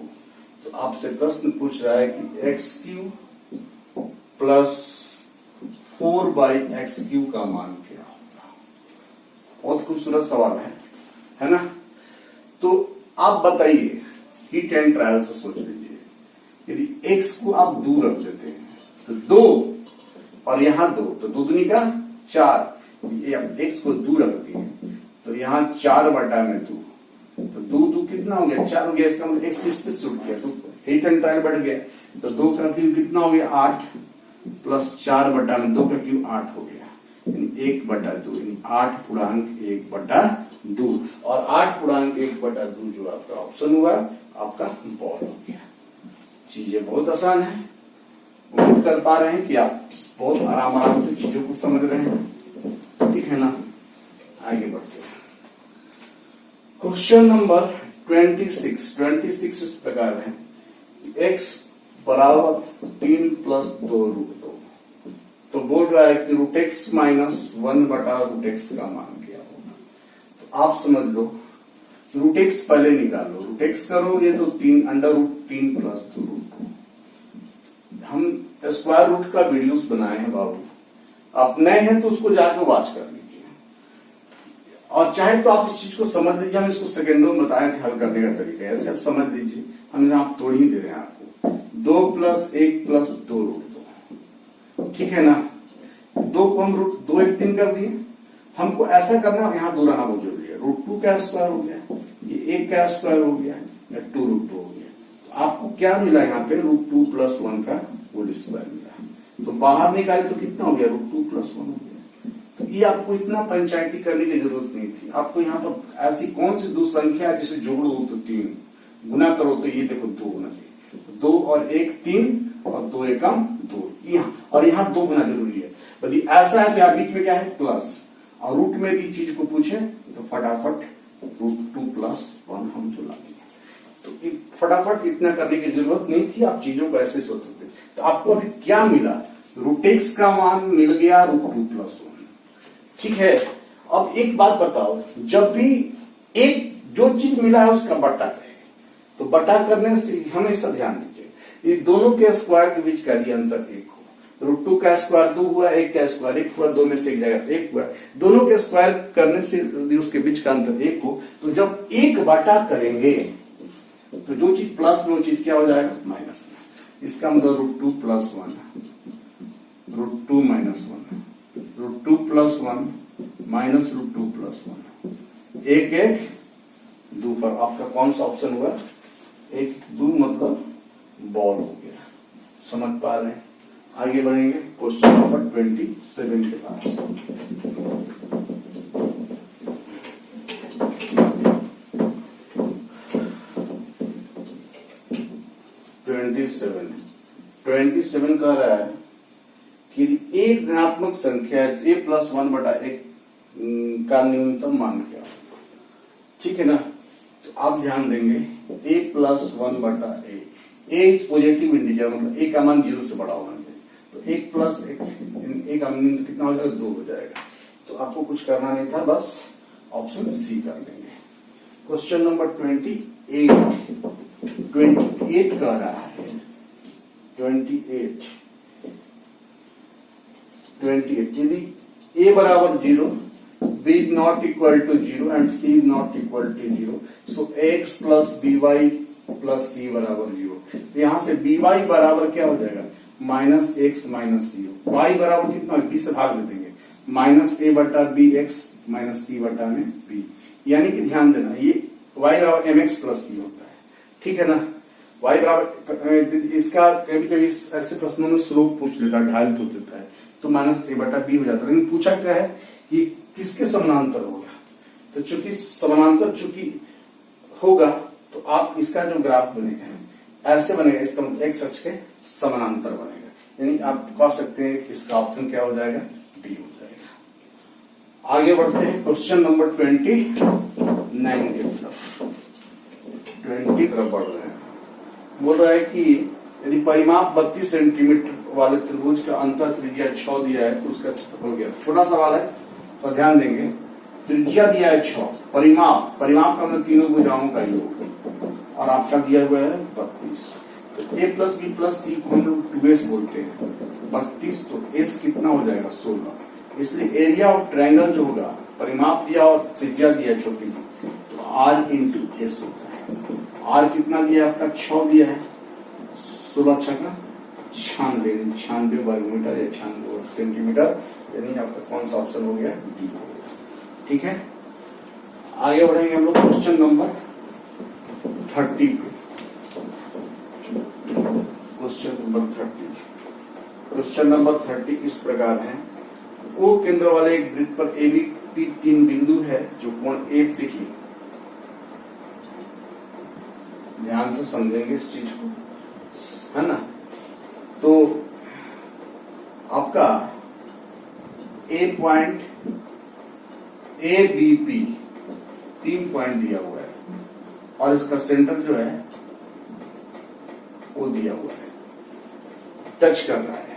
तो आपसे प्रश्न पूछ रहा है कि x³ प्लस 4/x³ का मान क्या होगा? बहुत खूबसूरत सवाल है ना? तो आप बताइए, हीट एंड ट्रायल से सोच लीजिए, यदि x को आप दूर रख देते हैं तो 2 और यहां 2, तो 2 दूनी का 4, x को दूर रख दिए तो यहाँ 4/2, तो 2 कितना हो गया? 4 हो गया। इसका मतलब x किस पे छूट गया? तो हीट एंड ट्रायल बढ़ गया, तो 2 का क्यूब कितना हो गया? 8 प्लस 4/2 का क्यूब 8 हो गया, यानी 1/2, यानी 8/1/2, और 8/1/2 जो आपका ऑप्शन हुआ आपका बॉल हो गया। चीजें बहुत आसान है, उम्मीद कर पा रहे हैं कि आप बहुत आराम से चीजों को समझ रहे हैं, ठीक है ना? आगे बढ़ते हैं। क्वेश्चन नंबर 26 इस प्रकार है, x बराबर 3 + 2√2, तो बोल रहा है कि √x - 1/√x का मान क्या होगा? तो आप समझ लो, √x पहले निकालो, √x करोगे तो 3 √3 + 2√2। हम स्क्वायर रूट का वीडियोस बनाए हैं बाबू, आप नए हैं तो उसको जाकर वॉच कर लीजिए, और चाहे तो आप इस चीज को समझ लीजिए। हम इसको सेकेंडों में बताए थे हल करने का तरीका, ऐसे आप समझ लीजिए, हम आप तोड़ ही दे रहे हैं आपको। 2 + 1 + 2√2, ठीक है ना? 2 को हम √2 1 3 कर दिए, हमको ऐसा करना, यहाँ 2 रहना बहुत जरूरी है। √2 का स्क्वायर हो गया, ये 1 का स्क्वायर हो गया, या 2√2 हो गया, तो आपको क्या मिला यहाँ पे? √2 + 1 का होल स्क्वायर मिला, तो बाहर निकाले तो कितना हो गया? √2 + 1 हो गया। तो ये आपको इतना पंचायती करने की जरूरत नहीं थी। आपको यहाँ पर ऐसी कौन सी दो संख्या जिसे जोड़ो तो 3, गुना करो तो ये देखो 2 होना चाहिए, 2 और 1 3, और 2 एकम 2, यहाँ और यहाँ 2 होना जरूरी है। यदि ऐसा है तो यहाँ बीच में क्या है? प्लस, और रूट में यदि चीज को पूछे तो फटाफट √2 + 1 हम चला दिए। तो फटाफट इतना करने की जरूरत नहीं थी, आप चीजों को ऐसे सोचते थे। तो आपको अभी क्या मिला? √x का मान मिल गया √2 + 1, ठीक है? अब एक बात बताओ, जब भी एक जो चीज मिला है उसका बटा है, तो बटा करने से हमेशा ध्यान दीजिए, ये दोनों के स्क्वायर के बीच का ही अंतर 1 हो। √2 का स्क्वायर 2 हुआ, 1 का स्क्वायर 1 हुआ, 2 में से एक जाएगा 1 हुआ, दोनों के स्क्वायर करने से उसके बीच का अंतर 1 हो, तो जब 1 बटा करेंगे तो जो चीज प्लस में वो चीज क्या हो जाएगा? माइनस में। इसका मतलब √2 + 1, √2 - 1, √2 + 1 माइनस √2 + 1, 1 1 2 पर आपका कौन सा ऑप्शन हुआ? 1 2, मतलब बॉल हो गया। समझ पा रहे हैं? आगे बढ़ेंगे क्वेश्चन नंबर 27 के पास। 27 कह रहा है कि एक धनात्मक संख्या a + 1/1 का न्यूनतम मान क्या होगा? ठीक है ना? तो आप ध्यान देंगे, a + 1/a, a is positive integer, मतलब a का मान 0 से बड़ा होना चाहिए, तो 1 + 1, a का मान कितना हो जाएगा? 2 हो जाएगा। तो आपको कुछ करना नहीं था, बस ऑप्शन सी कर लेंगे। क्वेश्चन नंबर 28 कह रहा है, 28 यदि a बराबर 0, b not equal to 0 and c not equal to 0, so x plus by plus c बराबर 0। तो यहां से by बराबर क्या हो जाएगा? -x - 0। y बराबर कितना? b से भाग दे देंगे, -a/bx - c/b, यानी कि ध्यान देना, ये y बराबर mx + c होता है, ठीक है ना? y बराबर, इसका कभी कभी ऐसे प्रश्नों में स्लोप पूछ लेता है, ढाल पूछ लेता है, तो -a/b हो जाता है। लेकिन पूछा क्या है कि किसके समानांतर होगा? तो चूंकि समानांतर होगा तो आप इसका जो ग्राफ बनेगा ऐसे बनेगा, इसका मतलब x अक्ष के समानांतर बनेगा, यानी आप कह सकते हैं कि इसका ऑप्शन क्या हो जाएगा? डी हो जाएगा। आगे बढ़ते हैं क्वेश्चन नंबर 29 के तरफ। 20 तरफ बढ़ रहे हैं। बोल रहा है कि यदि परिमाप 32 सेंटीमीटर वाले त्रिभुज का अंतर त्रिज्या 6 दिया है तो उसका क्षेत्रफल क्या? छोटा सवाल है तो ध्यान देंगे। त्रिज्या दिया है 6, परिमाप का मतलब तीनों भुजाओं का योग, और आपका दिया हुआ है 32। तो a + b + c को हम लोग 2s बोलते हैं, 32, तो एस कितना हो जाएगा 16। इसलिए एरिया ऑफ ट्रायंगल जो होगा, परिमाप दिया और त्रिज्या दिया छोटी, तो आर इंटू एस होता है। आर कितना दिया आपका 6 दिया है, 16 छका 96 वर्ग मीटर या 96 सेंटीमीटर, यानी आपका कौन सा ऑप्शन हो गया, डी हो गया। ठीक है, आगे बढ़ेंगे हम लोग क्वेश्चन नंबर 30 पे। क्वेश्चन नंबर 30 इस प्रकार है। ओ केंद्र वाले एक वृत्त पर एबीपी 3 बिंदु है जो कोण ए, देखिए ध्यान से समझेंगे इस चीज को, है ना। तो आपका a point a b p 3 point दिया हुआ है और इसका सेंटर जो है वो दिया हुआ है, टच कर रहा है।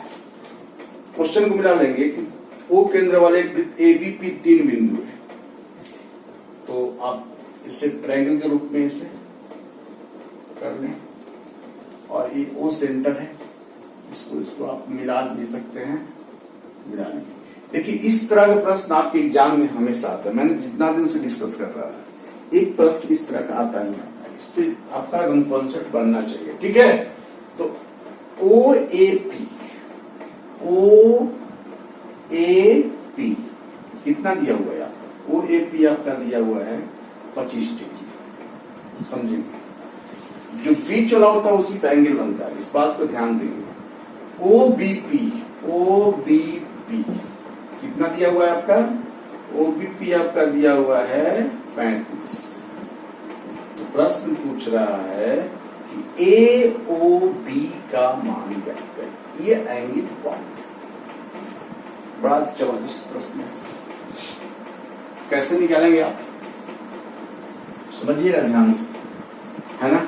क्वेश्चन को मिला लेंगे कि ओ केंद्र वाले ए बी पी 3 बिंदु है, तो आप इसे ट्रायंगल के रूप में इसे कर लें, और ये ओ सेंटर है, इसको आप मिला दे सकते हैं, मिला लेंगे। देखिए इस तरह का प्रश्न आपके एग्जाम में हमेशा आता है, मैंने जितना दिन से डिस्कस कर रहा है, एक प्रश्न इस तरह का आता ही आता है, इस पर आपका एकदम कॉन्सेप्ट बनना चाहिए। ठीक है, तो ओ ए पी कितना दिया हुआ है आपका, ओ ए पी आपका दिया हुआ है 25 डिग्री, समझेंगे। जो बीच वाला होता है उसी पे एंगल बनता है, इस बात को ध्यान देंगे। ओ बी पी कितना दिया हुआ है आपका, ओ बी पी आपका दिया हुआ है 35। तो प्रश्न पूछ रहा है कि ए ओ बी का मान ज्ञात करें, ये एंगल पॉइंट। बड़ा जबरदस्त प्रश्न है, कैसे निकालेंगे आप, समझिएगा ध्यान से, है ना।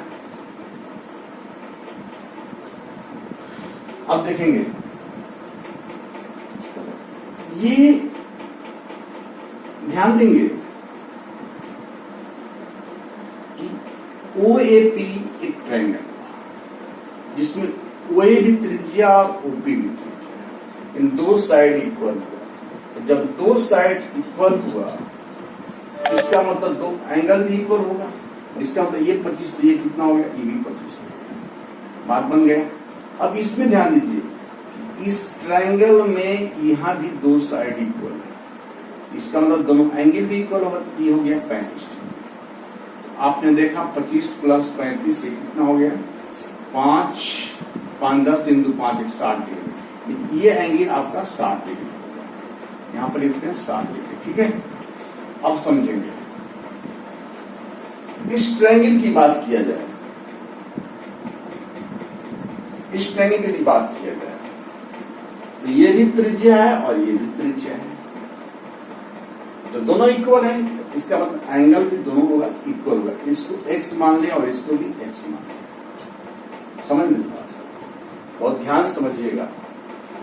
अब देखेंगे ये, ध्यान देंगे कि ओ ए पी एक ट्रायंगल जिसमें ओ ए भी त्रिज्या और ओ पी भी त्रिज्या, इन दो साइड इक्वल हुआ। जब दो साइड इक्वल हुआ इसका मतलब दो एंगल भी इक्वल होगा, इसका मतलब ये 25 तो ये कितना हो गया, ये भी 25 हो गया, बात बन गया। अब इसमें ध्यान दीजिए, इस ट्रायंगल में यहाँ भी दो साइड इक्वल है, इसका मतलब दोनों एंगल भी इक्वल होगा, तो ये हो गया 35। तो आपने देखा 25 प्लस 35 से कितना हो गया, 5 5 10 3 2 5 1 60 डिग्री, ये एंगल आपका 60 डिग्री होगा, यहाँ पर लिखते हैं 60 डिग्री। ठीक है, अब समझेंगे इस ट्रायंगल की बात किया जाए, इस ट्रायंगल की बात किया जाए तो ये भी त्रिज्या है और ये भी त्रिज्या है, तो दोनों इक्वल है, इसका मतलब एंगल भी दोनों होगा इक्वल होगा। इसको x मान लिया और इसको भी x मान लिया, समझ में बात, बहुत ध्यान समझिएगा।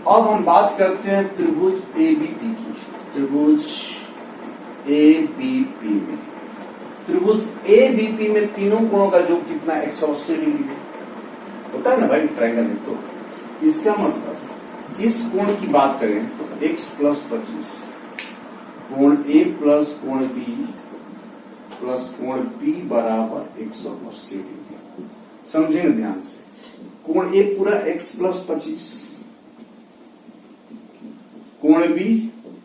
अब हम बात करते हैं त्रिभुज एबीपी की। त्रिभुज एबीपी में, त्रिभुज एबीपी में तीनों कोणों का जो कितना 180 डिग्री है, होता है ना भाई ट्रायंगल है, तो इसका मतलब इस कोण की बात करें तो x प्लस 25 कोण ए प्लस कोण बी प्लस कोण पी बराबर 180 डिग्री। समझेंगे ध्यान से, कोण ए पूरा x प्लस 25, कोण बी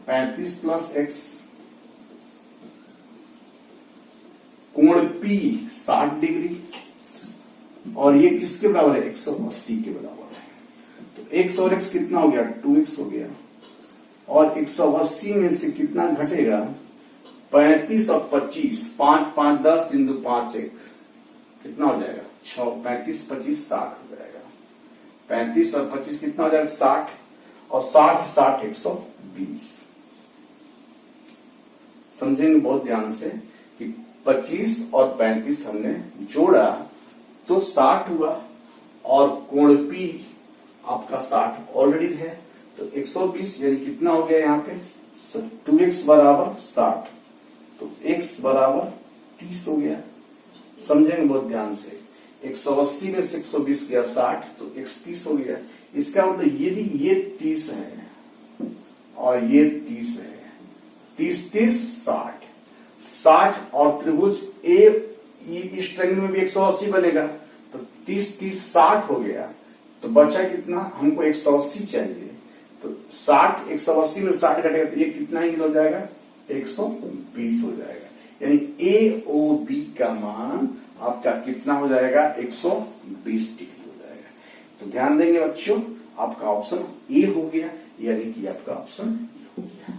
35 प्लस x, कोण पी 60 डिग्री, और ये किसके बराबर है, 180 के बराबर है। तो x और x कितना हो गया, 2x हो गया, और 180 में से कितना घटेगा, 35 और 25, 5 5 10 3 2 5 1, कितना हो जाएगा 6, 35 25 60 हो जाएगा, 35 और 25 कितना हो जाएगा 60, और 60 60 120। समझेंगे बहुत ध्यान से कि 25 और 35 हमने जोड़ा तो 60 हुआ, और कोण P आपका 60 ऑलरेडी है, तो 120 यानी कितना हो गया यहाँ पे 2x बराबर 60, तो x बराबर 30 हो गया। समझेंगे बहुत ध्यान से 180 में से 120 गया 60, तो x 30 हो गया। इसका मतलब यदि ये 30 है और ये 30 है, 30 30 60, 60 और त्रिभुज ए इस ट्रायंगल में भी 180 बनेगा, तो 30 30 60 हो गया, तो बचा कितना, हमको 180 चाहिए, तो 60 180 में 60 घटेगा तो ये कितना एंगल हो जाएगा, 120 हो जाएगा। यानी ए ओ बी का मान आपका कितना हो जाएगा, 120 डिग्री हो जाएगा। तो ध्यान देंगे बच्चों, आपका ऑप्शन ए हो गया, यानी कि आपका ऑप्शन ए हो गया।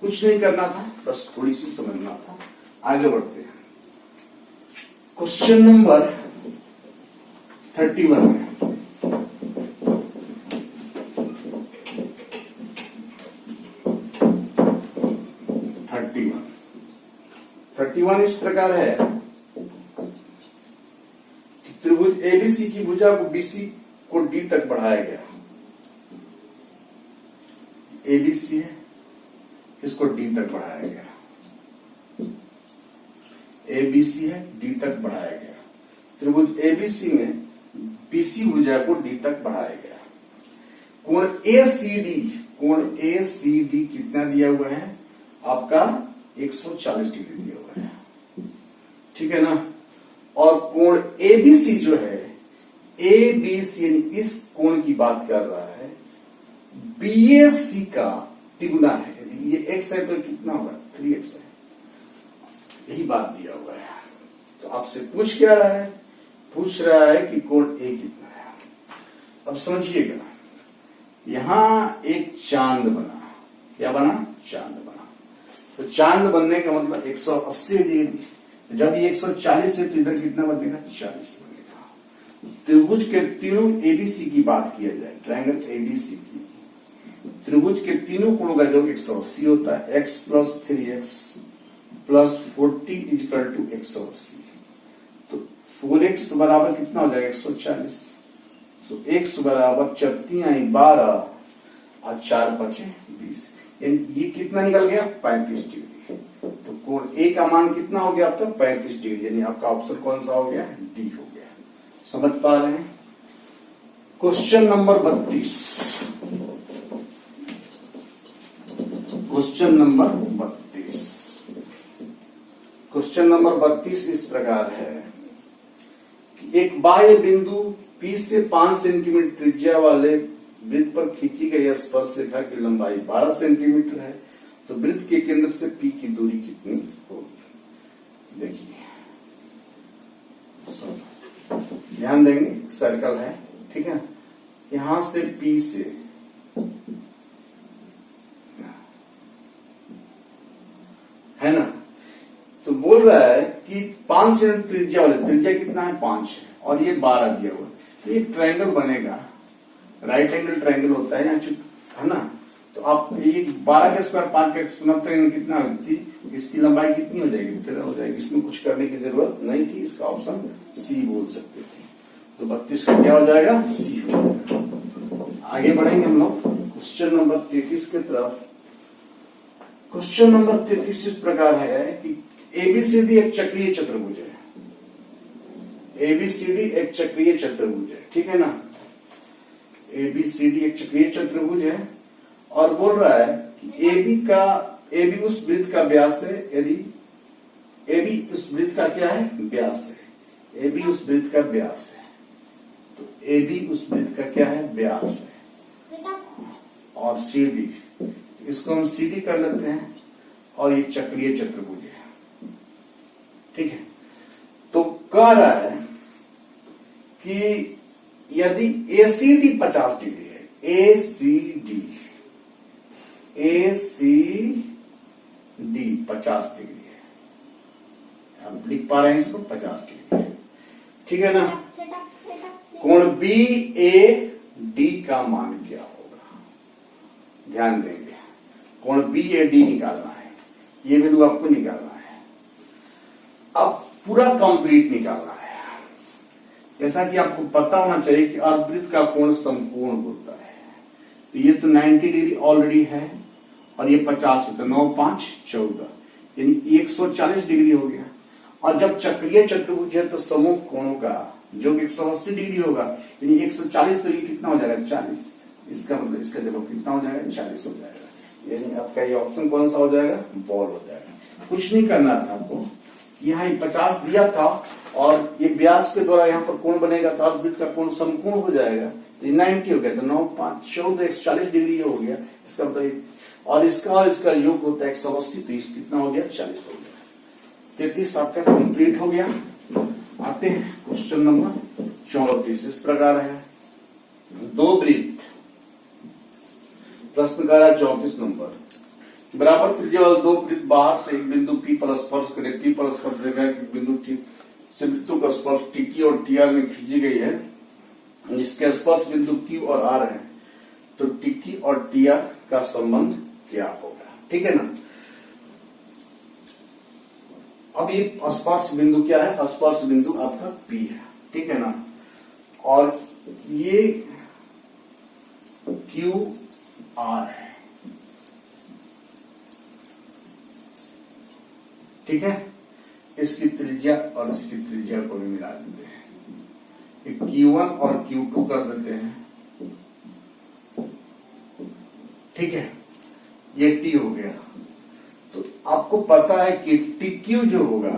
कुछ नहीं करना था, बस थोड़ी सी समझना था। आगे बढ़ते हैं। क्वेश्चन नंबर 31 है। इस प्रकार है कि त्रिभुज एबीसी की भुजा को बीसी को डी तक बढ़ाया गया। एबीसी है, इसको डी तक बढ़ाया गया। एबीसी है, डी तक बढ़ाया गया। त्रिभुज एबीसी में बीसी भुजा को डी तक बढ़ाया गया। कोण एसीडी कितना दिया हुआ है आपका, 140 डिग्री दिया हुआ है, ठीक है ना। और कोण एबीसी जो है, एबीसी इस कोण की बात कर रहा है, बीएसी का तिगुना है। यदि ये x है तो कितना होगा, 3x है। यही बात दिया हुआ है। तो आपसे पूछ क्या रहा है, पूछ रहा है कि कोण ए कितना है। अब समझिएगा, यहां एक चांद बना, क्या बना, चांद बना। तो चांद बनने का मतलब 180 डिग्री, जब ये 140 है तो इधर कितना बनेगा, 40 बनेगा। त्रिभुज के तीनों एबीसी की बात किया जाए, ट्रायंगल एबीसी की, त्रिभुज के तीनों कोणों का योग 180 होता है। x plus 3x plus 40 equal to 180, तो 4x बराबर कितना हो जाएगा, 140। तो x बराबर 12 और 4 बचे 20, ये कितना निकल गया, 35 डिग्री। तो कोण ए का मान कितना हो गया आपका, 35 डिग्री। यानी आपका ऑप्शन कौन सा हो गया, डी हो गया। समझ पा रहे हैं। Question number 32। Question number 32। Question number 32 इस प्रकार है कि एक बाह्य बिंदु P से 5 सेंटीमीटर त्रिज्या वाले वृत्त पर खींची गई स्पर्श रेखा की लंबाई 12 सेंटीमीटर है, तो वृत्त के केंद्र से P की दूरी कितनी होगी। देखिए, ध्यान देंगे, सर्कल है, ठीक है। यहां से P से है ना, तो बोल रहा है कि 5 सेंटीमीटर त्रिज्या वाले, त्रिज्या कितना है, 5 है, और ये 12 दिया हुआ है। तो एक ट्रायंगल बनेगा, राइट एंगल ट्रायंगल होता है है ना। तो आप ये 12 के स्क्वायर 5 के ट्रायंगल कितना होती, इसकी लंबाई कितनी हो जाएगी, 13 हो जाएगी। इसमें कुछ करने की जरूरत नहीं थी, इसका ऑप्शन सी बोल सकते थे। तो 32 का क्या हो जाएगा, सी हो जाएगा। आगे बढ़ेंगे हम लोग क्वेश्चन नंबर 33 की तरफ। क्वेश्चन नंबर 33 इस प्रकार है कि एबीसीडी एक चक्रीय चतुर्भुज है। एबीसीडी एक चक्रीय चतुर्भुज है, ठीक है ना। एबीसीडी एक चक्रीय चतुर्भुज है और बोल रहा है कि एबी उस वृत्त का व्यास है, यदि एबी उस वृत्त का क्या है, व्यास है। एबी उस वृत्त का व्यास है, तो एबी उस वृत्त का क्या है, व्यास है। और सीडी, इसको हम सीडी कर लेते हैं, और ये चक्रीय चतुर्भुज है, ठीक है। तो कह रहा है कि यदि एसीडी 50 डिग्री है, एसीडी 50 डिग्री है, आप लिख पा रहे हैं इसको, 50 डिग्री है, ठीक है ना। कोण बी ए डी का मान क्या होगा, ध्यान देंगे। कोण बी ए डी निकालना है, ये वैल्यू आपको निकालना है। अब पूरा कंप्लीट निकालना है। जैसा कि आपको पता होना चाहिए कि अर्धवृत्त का कोण समकोण होता है। तो ये तो 90 डिग्री ऑलरेडी है, और ये 50 होता है, 9 5 14, यानी 140 डिग्री हो गया। और जब चक्रीय चतुर्भुज है तो समूह कोणों का जो 180 डिग्री होगा, यानी 140, तो ये कितना हो जाएगा 40। इसका मतलब इसका जवाब कितना हो जाएगा 40 हो जाएगा। यानी आपका ये ऑप्शन कौन सा हो जाएगा, बॉल हो जाएगा। कुछ नहीं करना था आपको, यहाँ 50 दिया था और ये व्यास के द्वारा यहाँ पर कोण बनेगा तो अर्धवृत्त का कोण समकोण हो जाएगा, तो 90 हो गया, तो 9 5 14 140 डिग्री हो गया। इसका मतलब और इसका योग होता है 180, तो इस कितना हो गया 40 हो गया। 33 आपका कंप्लीट हो गया। आते हैं क्वेश्चन नंबर 34। इस प्रकार है, दो वृत्त, प्रश्न का 34 नंबर, बराबर त्रिज्या वाले दो वृत्त बाहर से एक बिंदु P पर स्पर्श करे। P पर स्पर्श रेखा के बिंदु T से वृत्तों का स्पर्श TQ और TR में खींची गई है, जिसके स्पर्श बिंदु Q और R है, तो TQ और TR का संबंध क्या होगा। ठीक है ना। अब ये स्पर्श बिंदु क्या है, स्पर्श बिंदु आपका P है। ठीक है ना। और ये QR है। ठीक है। इसकी त्रिज्या और इसकी त्रिज्या को भी मिला देते हैं, Q1 और Q2 कर देते हैं। ठीक है, ये T हो गया। तो आपको पता है कि TQ जो होगा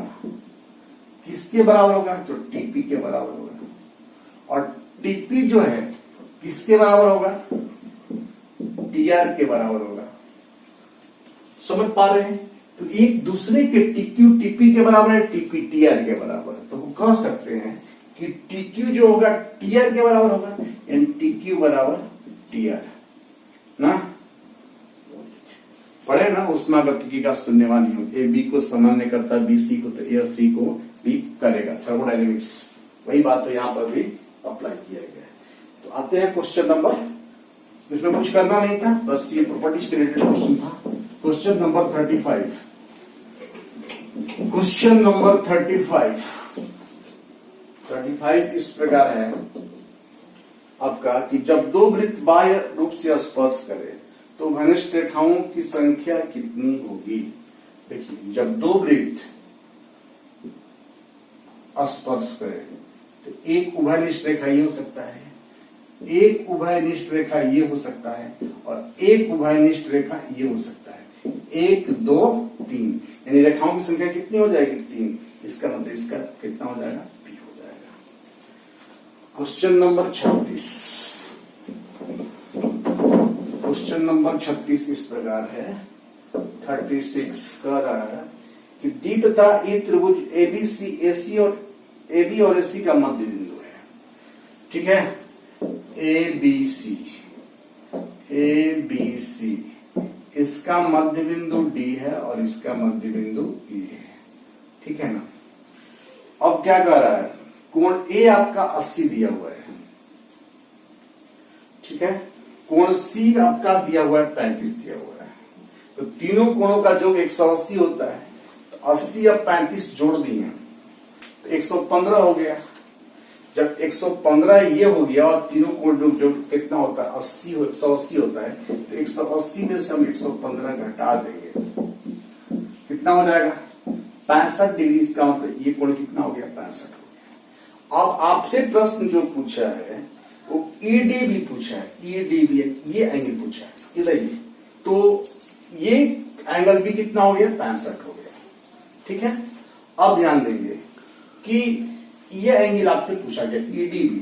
किसके बराबर होगा, तो TP के बराबर होगा। और TP जो है किसके बराबर होगा, TR के बराबर होगा। समझ पा रहे हैं। तो एक दूसरे के TQ TP के बराबर है, TP TR के बराबर है। तो हम कह सकते हैं कि TQ जो होगा TR के बराबर होगा, यानी TQ बराबर TR ना। पढ़े ना, उष्मागतिकी का शून्यवान नियम, ए बी को सामान्य करता है, बी सी को, तो ए और सी को भी करेगा। थर्मोडायनेमिक्स वही बात तो यहाँ पर भी अप्लाई किया गया है। तो आते हैं क्वेश्चन नंबर, इसमें कुछ करना नहीं था, बस ये प्रॉपर्टी से रिलेटेड क्वेश्चन था। Question number 35। क्वेश्चन नंबर 35 इस प्रकार है आपका कि जब दो वृत्त बाह्य रूप से स्पर्श करें तो घनिष्ठ रेखाओं की संख्या कितनी होगी। देखिए, जब दो वृत्त स्पर्श करें तो एक उभयनिष्ठ रेखा ये हो सकता है, एक उभयनिष्ठ रेखा ये हो सकता है, और एक उभयनिष्ठ रेखा ये हो सकता है। 1 2 3, यानी रेखाओं की संख्या कितनी हो जाएगी 3। इसका मतलब इसका कितना हो जाएगा, P हो जाएगा। Question number 36। क्वेश्चन नंबर 36 इस प्रकार है, 36 कह रहा है कि डी तथा ई त्रिभुज एबीसी एसी और AB और AC का मध्य बिंदु है। ठीक है, ABC इसका मध्य बिंदु D है और इसका मध्य बिंदु E है। ठीक है ना। अब क्या कह रहा है, कोण A आपका 80 दिया हुआ है। ठीक है, कोण C आपका दिया हुआ है 35 दिया हुआ है। तो तीनों कोणों का योग 180 होता है, तो 80 और 35 जोड़ दिए तो 115 हो गया। जब 115 ये हो गया और तीनों कोण जो कितना होता है 80 180 होता है, तो 180 में से हम 115 घटा देंगे, कितना हो जाएगा 65 डिग्री। इसका मतलब ये कोण कितना हो गया 65 हो गया। अब आपसे प्रश्न जो पूछा है वो ED भी पूछा है, ED भी ये एंगल पूछा है इधर ये, तो ये एंगल भी कितना हो गया 65 हो गया। ठीक है, अब ध्यान देंगे कि ये एंगल आपसे पूछा गया ED भी,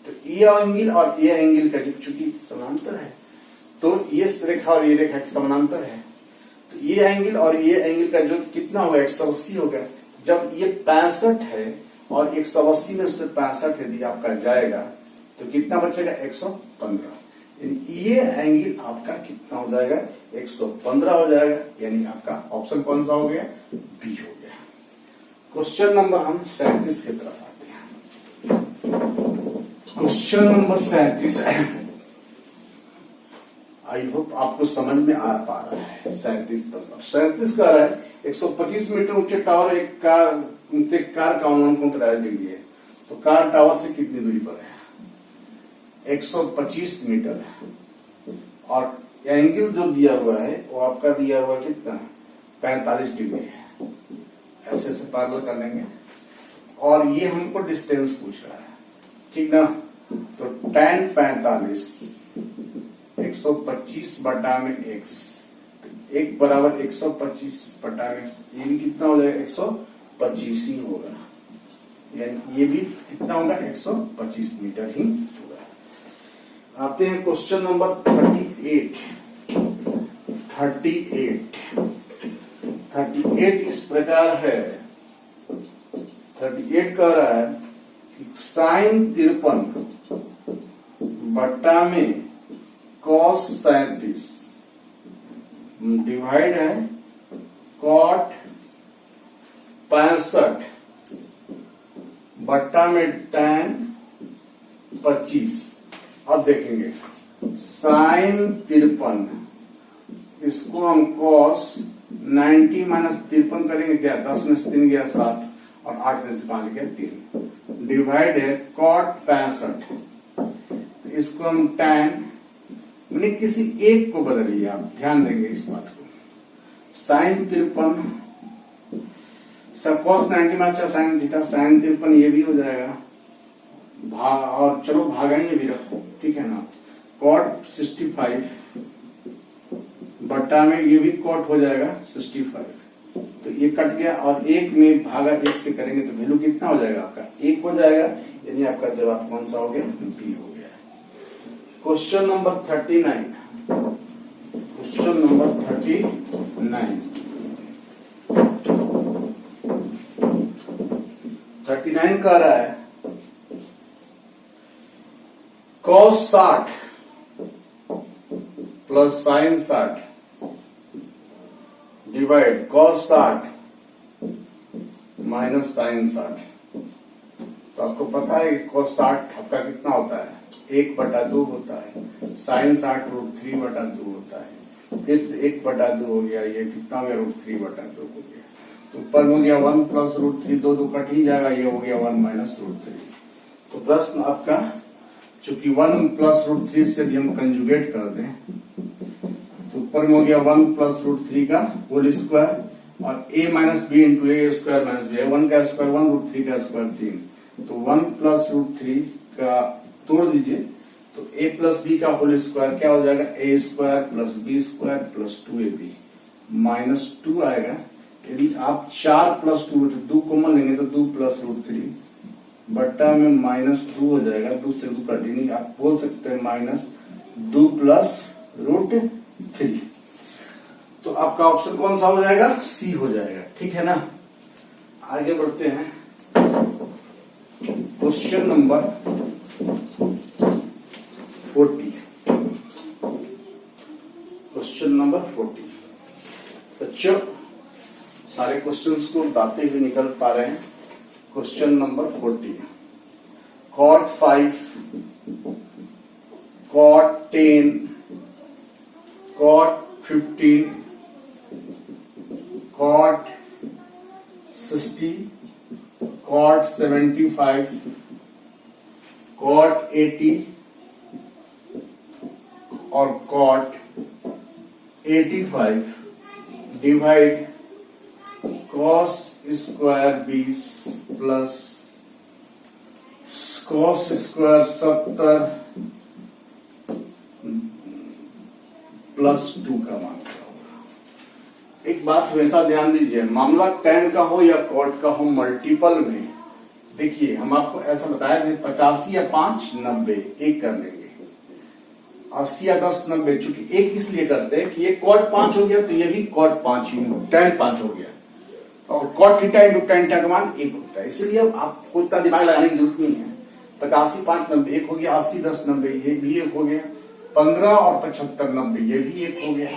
तो ये एंगल और ये एंगल का चूंकि समानांतर है, तो ये रेखा और ये रेखा समानांतर है, तो ये एंगल और ये एंगल का जो कितना होगा 180 होगा। जब ये 65 है और 180 में से 65 यदि आपका जाएगा तो कितना बचेगा 115। ये एंगल आपका कितना हो जाएगा 115 हो जाएगा, यानी आपका ऑप्शन कौन सा हो गया, बी हो गया। क्वेश्चन नंबर हम 37 की तरफ आते हैं। क्वेश्चन नंबर 37, आई होप आपको समझ में आ पा रहा है। 37 कह रहा है 125 मीटर ऊंचे टावर एक कार का उन्नयन कराया डिग्री है, तो कार टावर से कितनी दूरी पर है 125 मीटर है, और एंगल जो दिया हुआ है वो आपका दिया हुआ कितना 45 डिग्री है। ऐसे ऐसे पैरेलल कर लेंगे और ये हमको डिस्टेंस पूछ रहा है, ठीक ना। तो tan 45 125 बटा में x, एक बराबर 125 बटा में ये भी कितना हो जाएगा 125 ही होगा, यानी ये भी कितना होगा 125 मीटर ही होगा। आते हैं क्वेश्चन नंबर 38 इस प्रकार है। 38 कह रहा है कि साइन 53 बट्टा में कॉस 37 डिवाइड है कॉट 65 बट्टा में tan 25। अब देखेंगे साइन 53, इसको हम कॉस 90 माइनस 53 करेंगे, क्या 10 में से 3 गया 7 और 8 में से 5 गया 3, डिवाइड है कॉट 65। तो इसको हम tan मैंने किसी एक को बदलिए, आप ध्यान देंगे इस बात को। साइन 53 सब cos 90 minus sine theta, sine 53 ये भी हो जाएगा और चलो भागा ये भी रखो, ठीक है ना। कॉट 65 बट्टा में ये भी कॉट हो जाएगा 65, तो ये कट गया और एक में भागा एक से करेंगे तो वैल्यू कितना हो जाएगा आपका 1 हो जाएगा, यानी आपका जवाब कौन सा हो गया बी हो गया। क्वेश्चन नंबर 39, क्वेश्चन नंबर 39 कह रहा है cos 60 plus sine 60 divide cos 60 minus sine 60। तो आपको पता है कि cos 60 आपका कितना होता है 1/2 होता है, साइन 60 √3/2 होता है, फिर 1/2 हो गया, ये कितना हो गया √3/2 हो गया। तो ऊपर हो गया 1 प्लस √3, 2 कट ही जाएगा, ये हो गया 1 माइनस √3। तो प्रश्न आपका चूंकि 1 प्लस √3 से यदि हम कंजुगेट कर दें तो ऊपर में हो गया 1 प्लस √3 का होल स्क्वायर और a minus b into a square minus b, 1 का स्क्वायर 1 √3 का स्क्वायर 3, तो 1 प्लस √3 का तोड़ दीजिए तो a प्लस बी का होल स्क्वायर क्या हो जाएगा a square plus b square plus 2ab minus 2 आएगा। यदि आप 4 प्लस 2 2 कॉमन लेंगे तो 2 प्लस √3 बट्टा में माइनस 2 हो जाएगा, 2 से 2 कट नहीं, आप बोल सकते हैं माइनस 2 प्लस √3। तो आपका ऑप्शन कौन सा हो जाएगा सी हो जाएगा, ठीक है ना। आगे बढ़ते हैं क्वेश्चन नंबर 40, क्वेश्चन नंबर 40। बच्चों सारे क्वेश्चंस को बताते हुए निकल पा रहे हैं। Question number 40, cot 5, cot 10, cot 15, cot 60, cot 75, cot 80 और cot 85 divide cos square 20 plus cos square 70 plus 2 का मान क्या होगा। एक बात हमेशा ध्यान दीजिए, मामला tan का हो या cot का हो, मल्टीपल में देखिए हम आपको ऐसा बताया थे 85 या 5 90 एक कर लेंगे, 80 या 10 90, चूंकि एक इसलिए करते हैं कि ये cot 5 हो गया तो ये भी cot 5 ही tan 5 हो गया और cot theta into tan theta का मान 1 होता है, इसलिए आपको इतना दिमाग लगाने की जरूरत नहीं है। 85 5 90 1 हो गया, 80 10 90 ये भी 1 हो गया, 15 और 75 90 ये भी 1 हो गया,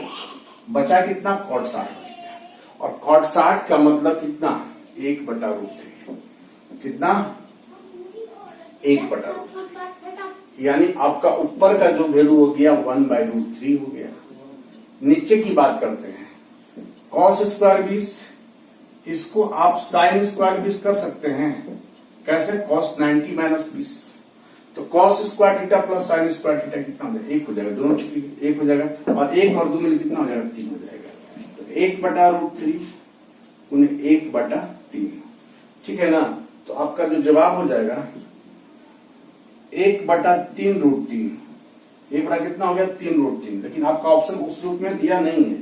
बचा कितना cot 60 हो गया। और cot 60 का मतलब कितना 1/√3, कितना 1/√3, यानी आपका ऊपर का जो वैल्यू हो गया 1/√3 हो गया। नीचे की बात करते हैं, cos स्क्वायर 20 इसको आप साइन स्क्वायर 20 कर सकते हैं, कैसे cos 90 माइनस 20, तो cos square theta plus sine square theta कितना हो जाएगा 1 हो जाएगा, दोनों चीज 1 हो जाएगा और 1 और 2 मिलकर कितना हो जाएगा 3 हो जाएगा। तो 1/√3 उन्हें 1/3 3, ठीक है ना। तो आपका जो जवाब हो जाएगा 1/3√3, 1 कितना हो गया 3√3, लेकिन आपका ऑप्शन उस रूप में दिया नहीं है,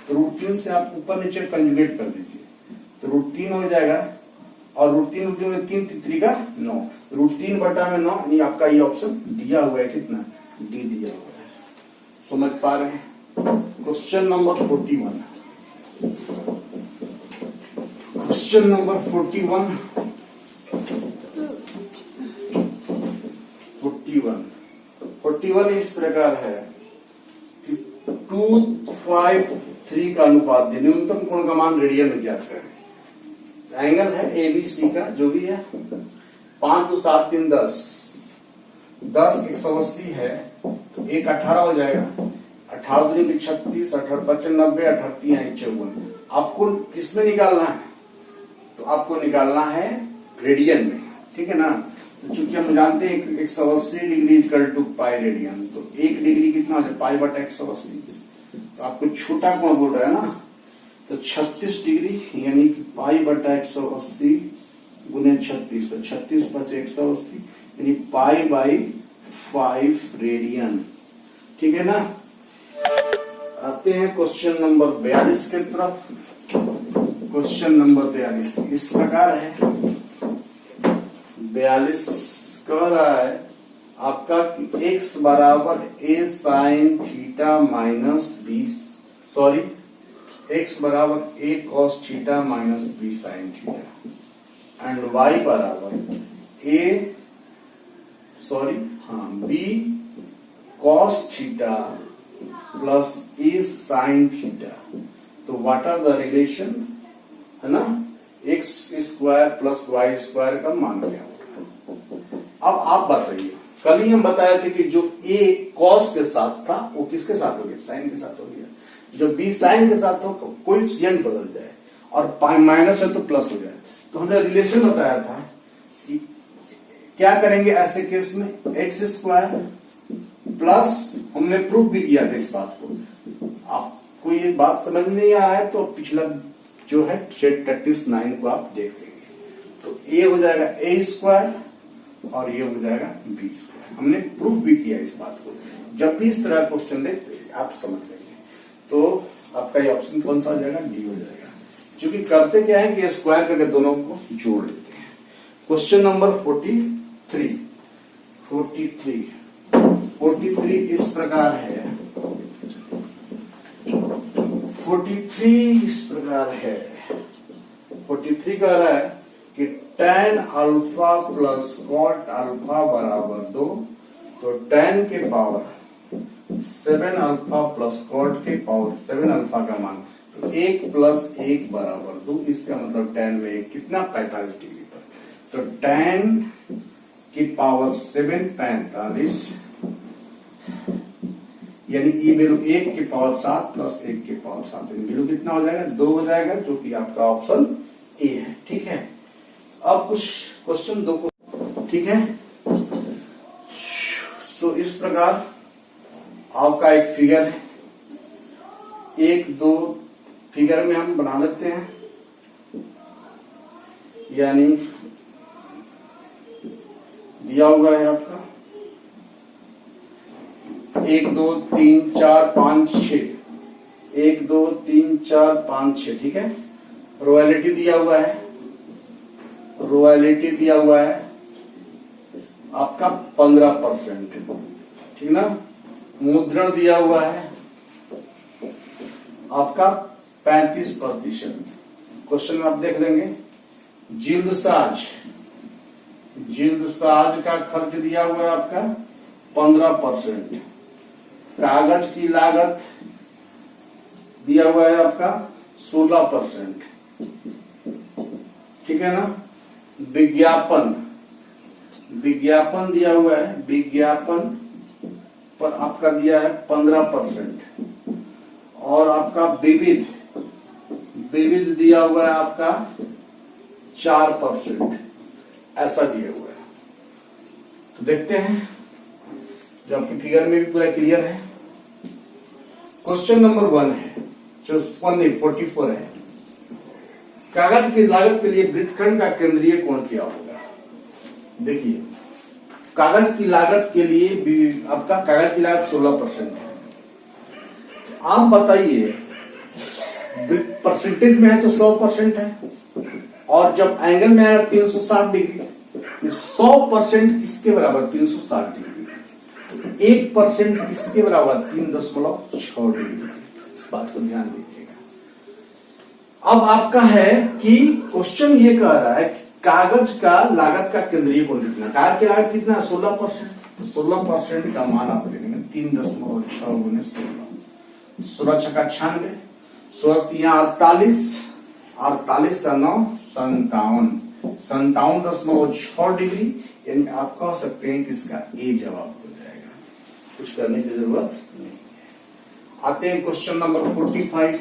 तो √3 से आप ऊपर नीचे कंजुगेट कर दीजिए, तो √3 हो जाएगा, और √3 में 3 3 का 9, √3/9, यानी आपका ये ऑप्शन दिया हुआ है, कितना डी दिया हुआ है। समझ पा रहे हैं। क्वेश्चन नंबर 41, क्वेश्चन नंबर 41 इस प्रकार है कि 2, 5, 3 का अनुपात दे, न्यूनतम कोण का मान रेडियन में ज्ञात करें। एंगल है एबीसी का, जो भी है, 5 2 7 3 10, 180 है, तो 1 18 हो जाएगा, 18 दूनी 36, 18 5 90, 18 54। आपको किसमें निकालना है, तो आपको निकालना है रेडियन में, ठीक है ना। तो चूंकि हम जानते हैं 180 degree equal to pi radian, तो 1 डिग्री कितना हो जाए π/180, तो आपको छोटा कोण बोल रहा है ना, तो 36 डिग्री यानी कि π/180 गुने 36, तो 36 × 180 यानी π/5 रेडियन, ठीक है ना। आते हैं क्वेश्चन नंबर 42 के तरफ। क्वेश्चन नंबर 42 इस प्रकार है, 42 कह रहा है आपका कि x बराबर a sin theta minus b, sorry x बराबर a cos theta minus b sin theta, and y बराबर b cos theta plus a sin theta. तो व्हाट आर द रिलेशन, है ना, x² प्लस y² का मान क्या होगा। अब आप बताइए, कल ही हम बताए थे कि जो a cos के साथ था वो किसके साथ हो गया, साइन के साथ हो गया, जो b साइन के साथ हो कोएफिशिएंट बदल जाए, और माइनस है तो प्लस हो जाए। तो हमने रिलेशन बताया था कि क्या करेंगे ऐसे केस में, x² प्लस, हमने प्रूफ भी किया था इस बात को। आपको ये बात समझ नहीं आ रहा है तो पिछला जो है 39 को आप देख लेंगे। तो a हो जाएगा a² और ये हो जाएगा b²। हमने प्रूफ भी किया इस बात को। जब भी इस तरह क्वेश्चन देखते आप समझ लेंगे। तो आपका ये ऑप्शन कौन सा हो जाएगा, डी हो जाएगा। क्योंकि करते क्या है कि स्क्वायर करके दोनों को जोड़ लेते हैं। क्वेश्चन नंबर 43 इस प्रकार है, 43 इस प्रकार है, 43 कह रहा है कि tan alpha plus cot alpha बराबर 2, तो tan के पावर 7 अल्फा प्लस cot के पावर 7 अल्फा का मान, तो 1 + 1 बराबर 2, इसका मतलब tan में 1 कितना 45 डिग्री पर, तो tan की पावर 7 45, यानी ये वैल्यू 1 की पावर 7 प्लस 1 की पावर 7, वैल्यू कितना हो जाएगा 2 हो जाएगा, जो कि आपका ऑप्शन ए है। ठीक है, अब कुछ क्वेश्चन 2 को, ठीक है। सो इस प्रकार आपका एक फिगर है, 1 2 फिगर में हम बना लेते हैं, यानी दिया हुआ है आपका 1 2 3 4 5 6, 1 2 3 4 5 6, ठीक है। रॉयलिटी दिया हुआ है, रॉयलिटी दिया हुआ है आपका 15%, ठीक ना। मुद्रण दिया हुआ है आपका 35%। क्वेश्चन आप देख लेंगे। जिल्द साज का खर्च दिया हुआ है आपका 15%। कागज की लागत दिया हुआ है आपका 16%, ठीक है ना। विज्ञापन दिया हुआ है, विज्ञापन पर आपका दिया है 15%, और आपका विविध दिया हुआ है आपका 4%, ऐसा दिया हुआ है। तो देखते हैं, जो आपकी फिगर में भी पूरा क्लियर है। क्वेश्चन नंबर 1 है, जो 44 है। कागज की लागत के लिए वृत्तखंड का केंद्रीय कोण क्या होगा? देखिए, कागज की लागत के लिए आपका कागज की लागत 16% है। आप बताइए, परसेंटेज में है तो 100% है, और जब एंगल में आया 360 डिग्री, 100% किसके बराबर? 360 डिग्री। तो 1% किसके बराबर? 3.6 डिग्री। इस बात को ध्यान दीजिएगा। अब आपका है कि क्वेश्चन ये कह रहा है कागज का लागत का केंद्रीय कोण कितना? कागज की लागत कितना? 16%। तो 16% का मान आप लेंगे 3.6 गुने 16, 16 छक्का 96, 16 48, 48 9 57, 57.6 डिग्री। यानी आप कह सकते हैं कि इसका ए जवाब हो जाएगा, कुछ करने की जरूरत नहीं है। आते हैं क्वेश्चन नंबर 45।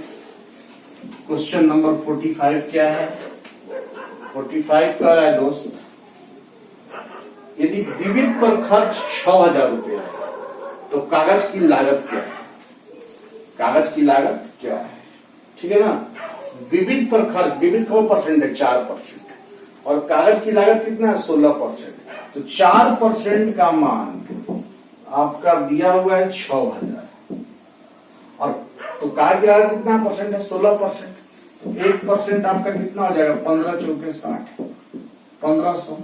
क्वेश्चन नंबर 45 क्या है? 45 कह रहा है दोस्त, यदि विविध पर खर्च 6000 रुपया है तो कागज की लागत क्या है? कागज की लागत क्या है? ठीक है ना। विविध पर खर्च, विविध का परसेंट है 4%, और कागज की लागत कितना है? 16%। तो 4% का मान आपका दिया हुआ है 6000, और तो कागज की लागत कितना परसेंट है? 16%। तो 1% आपका कितना हो जाएगा? 15 चौके 60, 1500।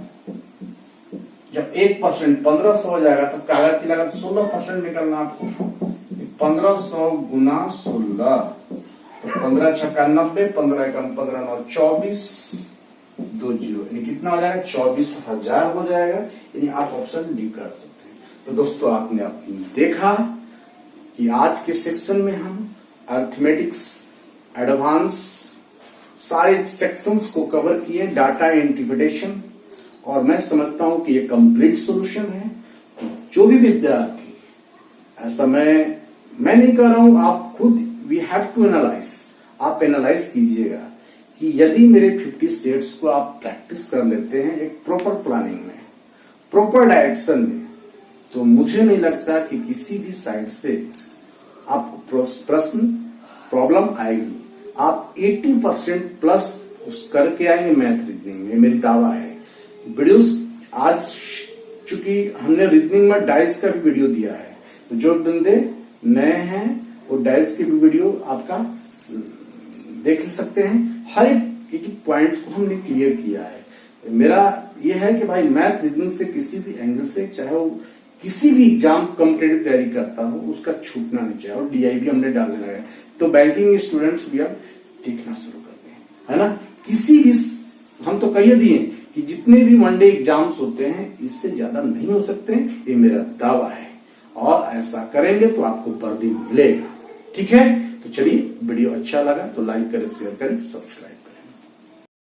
जब 1% 1500 हो जाएगा तो कागज की लागत 16% निकलना आपको। 1500 गुना 16, तो 15 छक्का 90, 15 एकम 15 9 24, 2 जीरो, यानी कितना हो जाएगा? 24,000 हो जाएगा। यानी आप ऑप्शन डी कर सकते हैं। तो दोस्तों, आपने देखा कि आज के सेक्शन में हम अरिथमेटिक्स एडवांस सारे सेक्शंस को कवर किए, डाटा इंटरप्रिटेशन, और मैं समझता हूं कि ये कंप्लीट सॉल्यूशन है। जो भी विद्यार्थी, ऐसा मैं नहीं कर रहा हूं, आप खुद वी हैव टू एनालाइज, आप एनालाइज कीजिएगा कि यदि मेरे 50 सेट्स को आप प्रैक्टिस कर लेते हैं एक प्रॉपर प्लानिंग में, प्रॉपर डायरेक्शन में, तो मुझे नहीं लगता कि किसी भी साइड से आपको प्रश्न प्रॉब्लम आएगी। आप 80% प्लस करके आएंगे मैथ रीजनिंग में, मेरी दावा है। वीडियोस आज चूंकि हमने रीजनिंग में डाइस का भी वीडियो दिया है, तो जो बंदे नए हैं वो डाइस की भी वीडियो आपका देख सकते हैं। हर एक पॉइंट्स को हमने क्लियर किया है। मेरा यह है कि भाई मैथ रीजनिंग से किसी भी एंगल से, चाहे वो किसी भी एग्जाम कॉम्पिटेटिव तैयारी करता हो, उसका छूटना नहीं चाहिए। और डीआई भी हमने डालने लगा है, तो बैंकिंग स्टूडेंट्स भी अब देखना शुरू करते हैं, है ना। किसी भी, हम तो कह दिए कि जितने भी वनडे एग्जाम्स होते हैं इससे ज्यादा नहीं हो सकते, ये मेरा दावा है। और ऐसा करेंगे तो आपको वर्दी मिलेगा। ठीक है, तो चलिए, वीडियो अच्छा लगा तो लाइक करें, शेयर करें, सब्सक्राइब